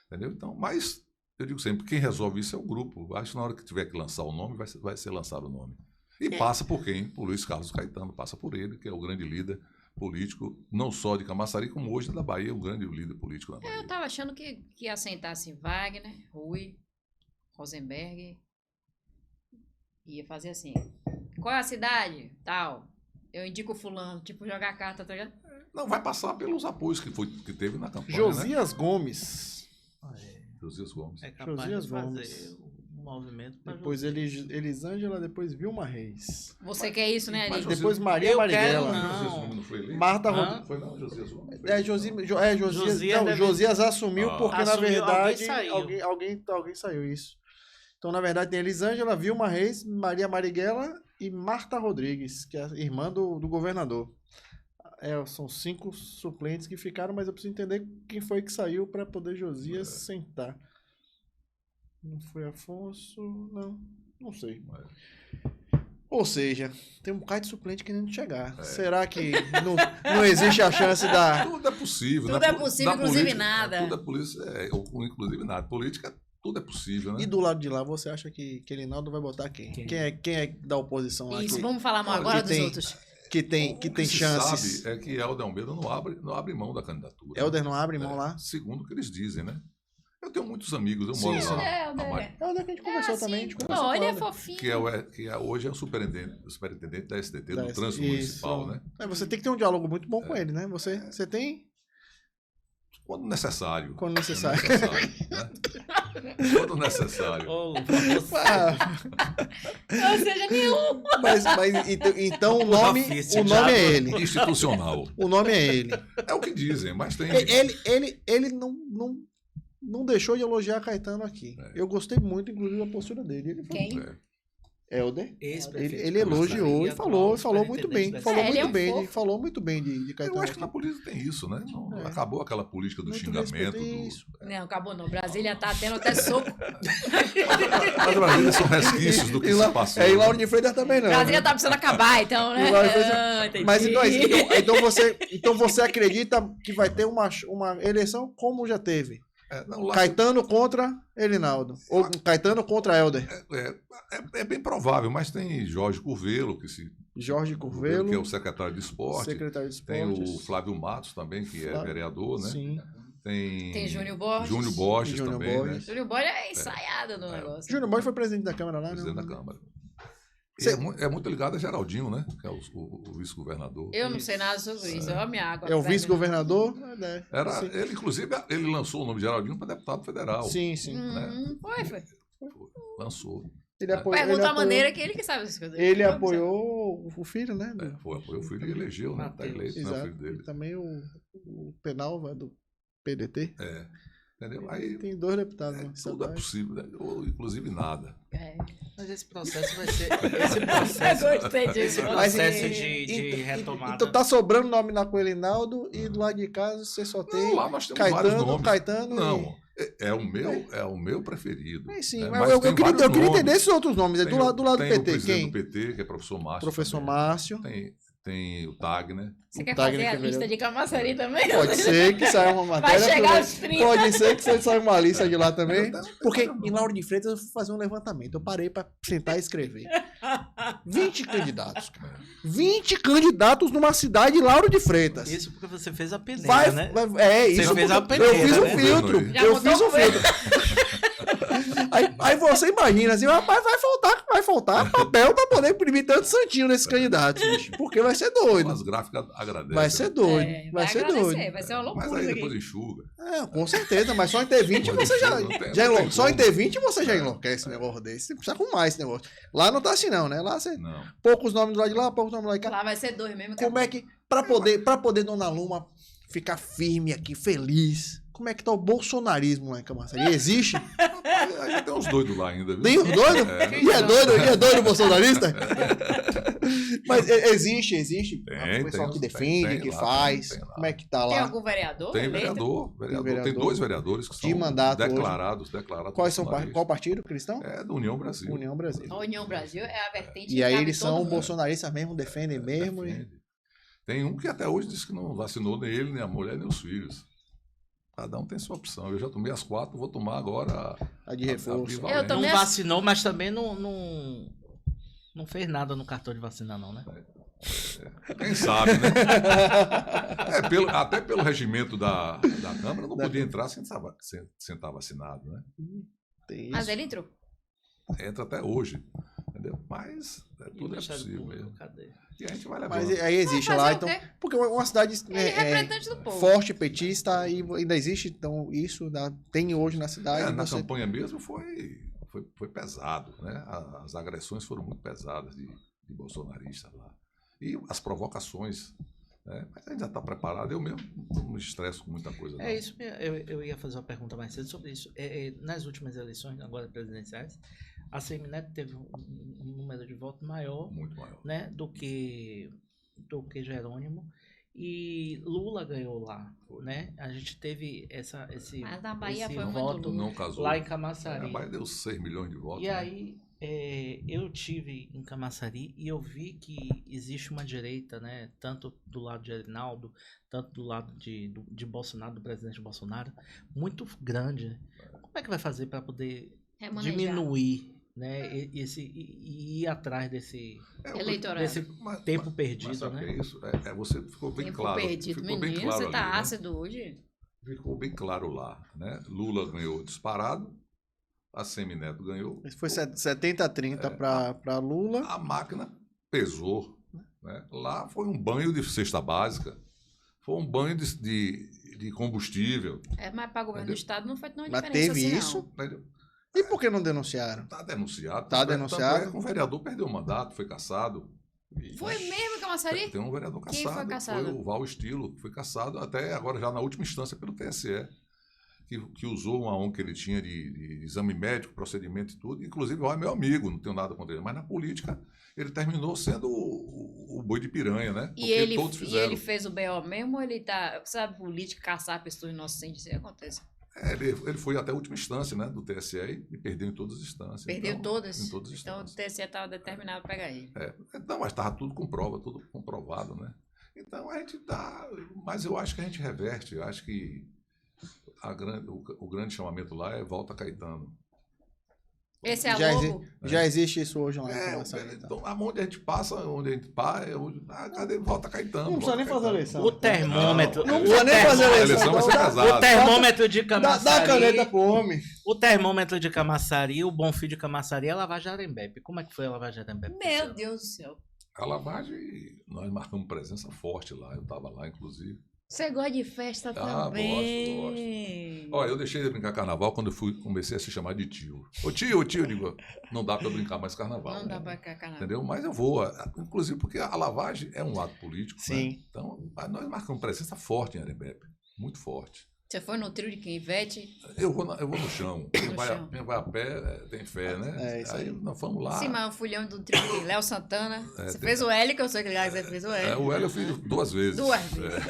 Entendeu? Então, mas eu digo sempre, quem resolve isso é o grupo. Acho que na hora que tiver que lançar o nome, vai ser lançado o nome. E passa por quem? Por Luiz Carlos Caetano. Passa por ele, que é o grande líder político, não só de Camaçari, como hoje da Bahia, o grande líder político na Bahia. Eu tava achando que ia sentar assim, Wagner, Rui, Rosenberg. Ia fazer assim. Qual é a cidade? Tal. Eu indico fulano, tipo, jogar carta, tá ligado? Não, vai passar pelos apoios que teve na campanha, né? Josias Gomes. Josias Gomes. É capaz Josias de fazer Gomes. um movimento pra Depois Elisângela, depois Vilma Reis. Você quer isso, né, Mas Ari? Depois Maria Eu Marighella. quero, não. Josias Gomes não foi eleito? Marta Hã? Rodrigues. Foi não, Josias Gomes. Josias Josias assumiu Ah. porque, na Assumiu, verdade, alguém saiu. alguém saiu isso. Então, na verdade, tem Elisângela, Vilma Reis, Maria Marighella e Marta Rodrigues, que é a irmã do governador. São 5 suplentes que ficaram, mas eu preciso entender quem foi que saiu para poder Josias sentar. Não foi Afonso? Não sei. Ou seja, tem um bocado de suplente querendo chegar. Será que não existe a chance da... Tudo é possível. Tudo né? é possível, Da inclusive política, nada. Tudo é polícia, inclusive nada. Política, tudo é possível, né? E do lado de lá, você acha que Elinaldo vai botar quem? Quem é da oposição lá? Isso, que- vamos falar mal Olha, agora que dos tem- outros. que tem Se chances. sabe é que Helder Almeida não abre mão da candidatura. Helder não abre mão lá? Segundo o que eles dizem, né? Eu tenho muitos amigos, eu Sim, moro sim. lá. É, há Helder. mais- Helder que a gente conversou também. A gente conversou Não, com ele é Helder. fofinho. hoje é o superintendente da STT, do Isso. Trânsito Municipal, né? Você tem que ter um diálogo muito bom com ele, né? Você tem Quando necessário. quando necessário. né? Quando necessário. Ô, Ou seja, nenhum. Mas então o nome é ele. Institucional. O nome é ele. É o que dizem, mas tem. Ele não deixou de elogiar Caetano aqui. Eu gostei muito, inclusive, da postura dele. Ele falou, Quem? Helder. Ex-prefeito Ele de elogiou Camaçari, e falou atual muito bem. superintendente da Falou ele é muito um bem, fofo. falou muito bem de Eu Caetano. acho que na política tem isso, né? Não, É. acabou aquela política do Muito xingamento. respeito, isso. Não, acabou não. Brasília tá tendo até soco. Mas Brasília são resquícios do que E lá- se passou. E né? Lauro de Freitas também não. Brasília né? tá precisando acabar, então, né? E Lauro de Freitas- Ah, entendi. Mas então você acredita que vai ter uma eleição como já teve? Não, lá- Caetano contra Elinaldo. Ou Caetano contra Helder. é bem provável, mas tem Jorge Curvelo, Jorge que é Curvelo, o secretário de esporte. secretário de Tem esportes. o Flávio Matos também, que é Flávio- vereador, né? Sim. Tem Júnior Borges. Júnior Borges Júnior também, Borges. Júlio Borges é ensaiado no negócio. Júnior Borges foi presidente da Câmara lá, né? Presidente né? da Câmara. E Cê- é muito ligado a Geraldinho, né? Que é o vice-governador. Eu não sei nada sobre isso. Eu minha água. É o vice-governador? Sim. Ele, inclusive, ele lançou o nome de Geraldinho para deputado federal. Sim, sim. Foi. Lançou. Ele apoiou, Pergunta a maneira que ele que sabe essas coisas. Ele Não, apoiou o filho, né? Foi o filho e elegeu, né? Tá Mateus. eleito, né? O Exato. filho dele. E também o Penalva do PDT. Entendeu? Aí Tem 2 deputados. né? tudo é possível, né? Ou, inclusive nada. É. Mas esse processo vai ser. Esse processo, Eu gostei disso. esse Mas, processo e- de retomada. Então tá sobrando nome lá com o Elinaldo e do lado de casa você só tem Não, lá nós temos vários nomes. Caetano Não, é o meu preferido. e... Sim, né? mas eu tem queria, vários eu queria nomes. entender esses outros nomes. É Tem do lado do tem o PT, presidente quem? do PT, que é professor Márcio. Professor também. Márcio. Tem o Tagner. Você quer Tagner, fazer a que é lista vereador. de Camaçari também? Pode ser que saia uma Vai matéria. chegar aos 30. Pode ser que saia uma lista de lá também. Não, Porque não. em Lauro de Freitas eu fui fazer um levantamento. Eu parei pra sentar e escrever. 20 candidatos, cara. 20 candidatos numa cidade de Lauro de Freitas. Isso porque você fez a peneira, Vai, né? é isso. Você fez a porque peneira, eu fiz um né? filtro. Já Eu botou fiz um o filtro. filtro. Aí você imagina assim, rapaz, vai faltar papel pra poder imprimir tanto santinho nesses candidatos, bicho, porque vai ser doido. As gráficas agradecem. Vai ser doido. vai ser agradecer, doido. Vai ser uma Mas loucura aí isso depois aqui. enxuga. É, com certeza, mas só em ter 20 você já, Não tem só em como. ter 20 você já enlouquece esse negócio desse. Você precisa arrumar esse negócio. Lá não tá assim não, né? Lá você Não. poucos nomes do lado de lá, poucos nomes do lado de cá. Lá vai ser 2 mesmo. Como é que pra poder Dona Luma ficar firme aqui, feliz? Como é que tá o bolsonarismo lá em Camaçari? Existe? Aí tem uns doidos lá ainda, viu? Tem os doidos? E é doido bolsonarista? Mas existe. Tem, O pessoal tem, que defende, tem que lá, faz. tem lá. Como é que tá Tem lá? algum vereador? Tem eleito? vereador. vereador. Tem 2 vereadores que De são mandato hoje. declarados. Quais são bolsonaristas. qual partido cristão? É do União Brasil. União Brasil. A União Brasil é a vertente E que aí cabe eles todo são mundo. bolsonaristas mesmo, defendem mesmo. E... Defende. Tem um que até hoje disse que não vacinou nem ele, nem a mulher, nem os filhos. Cada um tem sua opção. Eu já tomei as 4, vou tomar agora A de reforço. bivalente. Eu Não também vacinou, mas também não fez nada no cartão de vacina, não, né? Quem sabe, né? Até pelo regimento da Câmara, não podia entrar sem estar vacinado, né? Tem Mas isso. ele entrou. Entra até hoje, entendeu? Mas E o tudo é Ministério possível Público, mesmo. cadê? E a gente vai levando. Mas aí existe Fazer lá, o então. quê? Porque uma cidade Ele é representante do povo. forte, petista, e ainda existe, então, isso tem hoje na cidade. Na você- campanha mesmo foi pesado, né? As agressões foram muito pesadas de bolsonaristas lá. E as provocações, né? Mas a gente já está preparado. Eu mesmo não me estresso com muita coisa. não. É isso, eu ia fazer uma pergunta mais cedo sobre isso. Nas últimas eleições, agora presidenciais, a Semineto teve um número de votos maior, Muito maior. né, do que Jerônimo, e Lula ganhou lá, né? A gente teve esse Mas na Bahia esse foi muito voto Lula. Não casou. lá em A Camaçari. Bahia deu 6 milhões de votos. E né? aí, eu tive em Camaçari e eu vi que existe uma direita, né, tanto do lado de Reinaldo, tanto do lado de Bolsonaro, do presidente Bolsonaro, muito grande. Né? Como é que vai fazer para poder Remanejar. diminuir, né, e ir atrás desse Eleitoral. tempo Mas perdido, sabe o né? que é isso? Você ficou bem Tempo claro. perdido, ficou bem menino. claro Você tá ali, né? ácido hoje? Ficou bem claro lá, né? Lula ganhou disparado, a Semineto ganhou. Esse foi 70-30 para Lula. A máquina pesou, né? Lá foi um banho de cesta básica, foi um banho de combustível. Mas para governo do Entendeu? estado não faz nenhuma Mas diferença teve assim, isso? Entendeu? E por que não denunciaram? Tá denunciado. Tá Tanto é- denunciado. tanto é que um vereador perdeu o mandato, foi cassado. não. Foi mesmo, Camaçari? Tem um vereador Quem cassado. foi cassado? Foi o Val Estilo, foi cassado até agora já na última instância pelo TSE. que usou uma ONG que ele tinha de exame médico, procedimento e tudo. Inclusive, é meu amigo, não tenho nada contra ele. Mas na política, ele terminou sendo o boi de piranha, né? E ele, todos e fizeram. ele fez o B.O. mesmo ou ele tá... Sabe, política, caçar pessoas inocentes, isso acontece. Ele foi até a última instância, né, do TSE e perdeu em todas as instâncias. Perdeu então, todas? Em todas as Então o instâncias. TSE estava determinado a pegar ele. Não, mas estava tudo com prova, tudo comprovado, né? Então a gente tá... Mas eu acho que a gente reverte. Eu acho que o grande chamamento lá é Volta Caetano. Esse é a Já, logo? já existe isso hoje lá em Camaçari. Então, onde a gente passa, onde a gente para, cadê Volta Caetano? Não precisa nem fazer eleição. O termômetro. Não precisa nem fazer A eleição. eleição vai ser O pesada. termômetro de Dá a Camaçari. caneta pro homem. O termômetro de Camaçari, o Bonfim de Camaçari é a lavagem Arembepe. Como é que foi a lavagem Arembepe? Meu Deus do céu. A lavagem, nós marcamos presença forte lá. Eu estava lá, inclusive. Você gosta de festa também. Olha, eu deixei de brincar carnaval quando comecei a se chamar de tio. Ô tio, eu digo, não dá para brincar mais carnaval. Não dá né? pra brincar carnaval. Entendeu? Mas eu vou, inclusive porque a lavagem é um ato político. Sim. Né? Então, nós marcamos presença forte em Arembepe. Muito forte. Você foi no trio de quem? Ivete? Eu vou no chão. Quem No vai, chão. quem vai a pé tem fé, né? É isso aí. Nós fomos lá. Sim, mas o fulhão do trio de Léo Santana. Você tem- fez o L, que eu sei que você fez o L. O Hélio eu fiz 2 vezes. 2 vezes.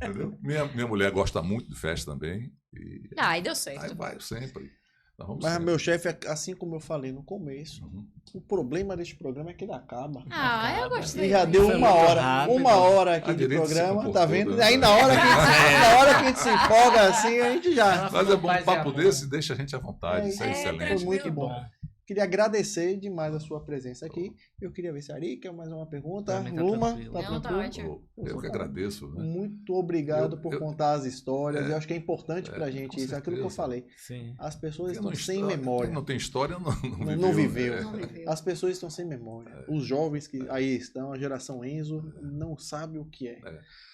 Entendeu? Minha mulher gosta muito de festa também. E Ah, aí deu aí certo. vai sempre. Nós vamos Mas sempre. meu chefe, assim como eu falei no começo, Uhum. o problema deste programa é que ele acaba. Ah, eu gostei. E já deu Foi uma muito hora, rápido. uma hora aqui A de direita se programa, comportou, tá vendo? né? Aí na hora que a gente se empolga assim, a gente já. Mas é bom, Paz um e papo amor. desse deixa a gente à vontade. Isso é excelente. Foi muito Que bom. bom. Queria agradecer demais a sua presença aqui. Eu queria ver se a Ari quer mais uma pergunta. Também tá Luma, tranquilo. tá Não, tá tranquilo? ótimo. Eu que agradeço. Né? Muito obrigado por contar as histórias. Eu acho que é importante pra gente com isso, é aquilo que eu certeza. falei. Sim. As pessoas Quem estão não sem história- memória. Quem não tem história Não viveu. É. Não viveu. As pessoas estão sem memória. Os jovens que aí estão, a geração Enzo, não sabe o que é.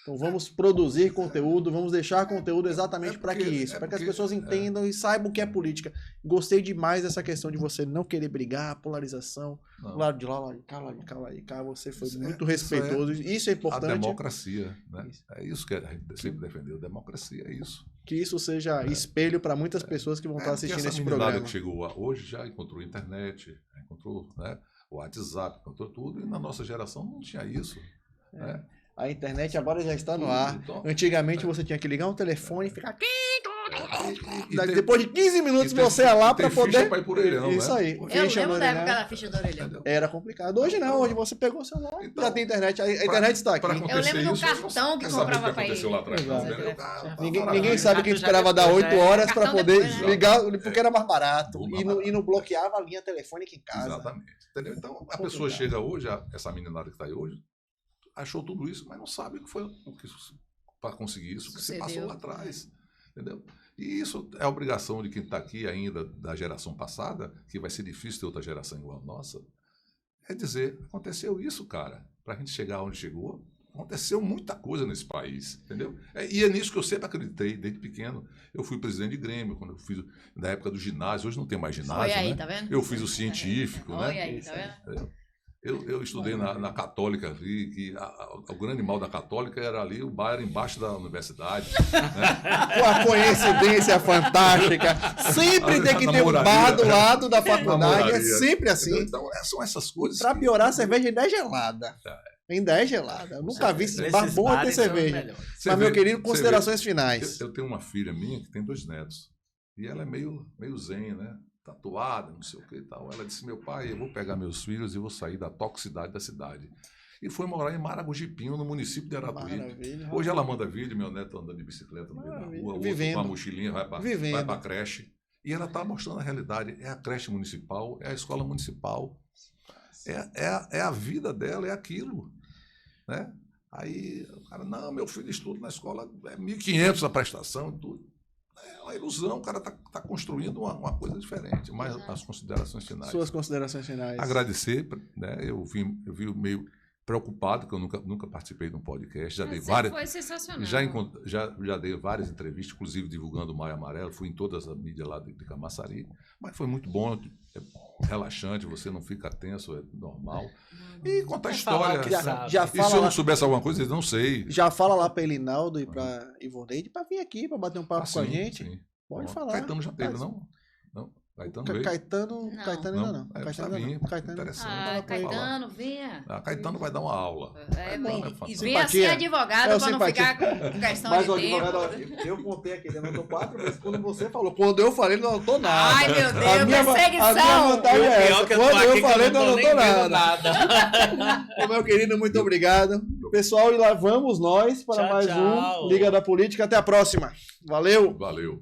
Então vamos produzir conteúdo, vamos deixar conteúdo exatamente para que isso, para que as pessoas entendam e saibam o que é política. Gostei demais dessa questão de você não querer brigar, polarização, Não. lado de lá, lado de cá, lado de cá, lado de cá. Você foi Isso muito é- respeitoso. Isso é A importante. democracia. Né? Isso. É isso que a gente sempre defendeu. Democracia é isso. Que isso seja espelho para muitas pessoas que vão estar Porque assistindo essa esse meninada programa. que chegou hoje já encontrou internet, já encontrou, né, o WhatsApp, encontrou tudo. E na nossa geração não tinha isso. Né? A internet agora já está no Tudo, ar. então- Antigamente você tinha que ligar um telefone e ficar. E Depois de 15 minutos e tem- você ia lá e tem para ficha poder. pra ir por orelhão, Isso né? aí. Eu Ficha lembro no da época orelhão. da ficha do orelhão. Entendeu? Era complicado. Hoje não, hoje você pegou o celular, Então, já tem internet. A Pra- internet está aqui. pra Eu acontecer lembro do isso, cartão que não sabe o comprava que pra aconteceu ir. lá atrás, não, Exato. entendeu? Ninguém Maravilha. sabe que Já esperava dar depois, 8 já é. horas para Cartão poder depois, né? ligar, porque era mais barato. Muito E mais não bloqueava a linha telefônica em casa. Exatamente. Entendeu? Então, a pessoa chega hoje, essa meninada que está aí hoje, achou tudo isso, mas não sabe o que foi para conseguir isso, o que se Sucedeu. passou lá atrás. Entendeu? E isso é obrigação de quem está aqui ainda da geração passada, que vai ser difícil ter outra geração igual a nossa, é dizer, aconteceu isso, cara. Para a gente chegar onde chegou, aconteceu muita coisa nesse país, entendeu? E é nisso que eu sempre acreditei, desde pequeno. Eu fui presidente de Grêmio, quando eu fiz, na época do ginásio, hoje não tem mais ginásio, Olha aí, né? tá vendo? Eu fiz o científico, né? Olha aí, tá vendo? Eu estudei na Católica ali, que o grande mal da Católica era ali, o bar era embaixo da universidade. Com a coincidência fantástica. Sempre tem que ter um bar do lado da faculdade. É sempre assim. Entendeu? Então, são essas coisas. Pra que- piorar, a cerveja ainda é gelada. Ainda é gelada. Eu nunca vi esse Esses bar bom ter bares são cerveja. melhores. Você Mas, meu vê- querido, você considerações vê- finais. Eu tenho uma filha minha que tem 2 netos. E ela é meio zen, né? Tatuada, não sei o que e tal. Ela disse, meu pai, eu vou pegar meus filhos e vou sair da toxicidade da cidade. E foi morar em Maragujipinho, no município de Aratuípe. Maravilha. Hoje ela manda vídeo, meu neto andando de bicicleta no meio da Maravilha. rua, o outro Vivendo. com uma mochilinha, vai Vivendo. para a creche. E ela está mostrando a realidade. É a creche municipal, é a escola municipal. É a vida dela, é aquilo. Né? Aí o cara, não, meu filho estuda na escola, é 1.500 a prestação e tudo. É uma ilusão, o cara está construindo uma coisa diferente. Mas as considerações finais. Suas considerações finais. Agradecer, né? Eu vi preocupado, que eu nunca participei de um podcast, já dei Você várias... foi sensacional. Já dei várias entrevistas, inclusive divulgando o Maio Amarelo, fui em todas as mídias lá de Camaçari, mas foi muito bom, é relaxante, você não fica tenso, é normal. E contar história. Já E se fala eu lá, não soubesse alguma coisa, eu não sei. já fala lá pra Elinaldo e pra Ivoneide pra vir aqui, pra bater um papo com a sim, gente. sim. Pode Bom, falar. Caetano já teve, Mas- não? Caetano veio? Caetano Não. ainda não. É, Caetano tá ainda vindo, não. Caetano interessante. Ah, Vamos falar. Caetano, venha. Caetano vai dar uma aula. Vem fantástico. venha ser advogado É, pra não simpatia. ficar com questão Mas de o tempo. advogado, eu contei aqui, ele anotou 4 vezes quando você falou. Quando eu falei, ele não anotou nada. Ai, meu A Deus, minha perseguição. vantagem é essa. Quando eu falei, não anotou nada. nada. Ô, meu querido, muito obrigado. Pessoal, e lá vamos nós para Tchau, mais tchau. um Liga da Política. Até a próxima. Valeu! Valeu.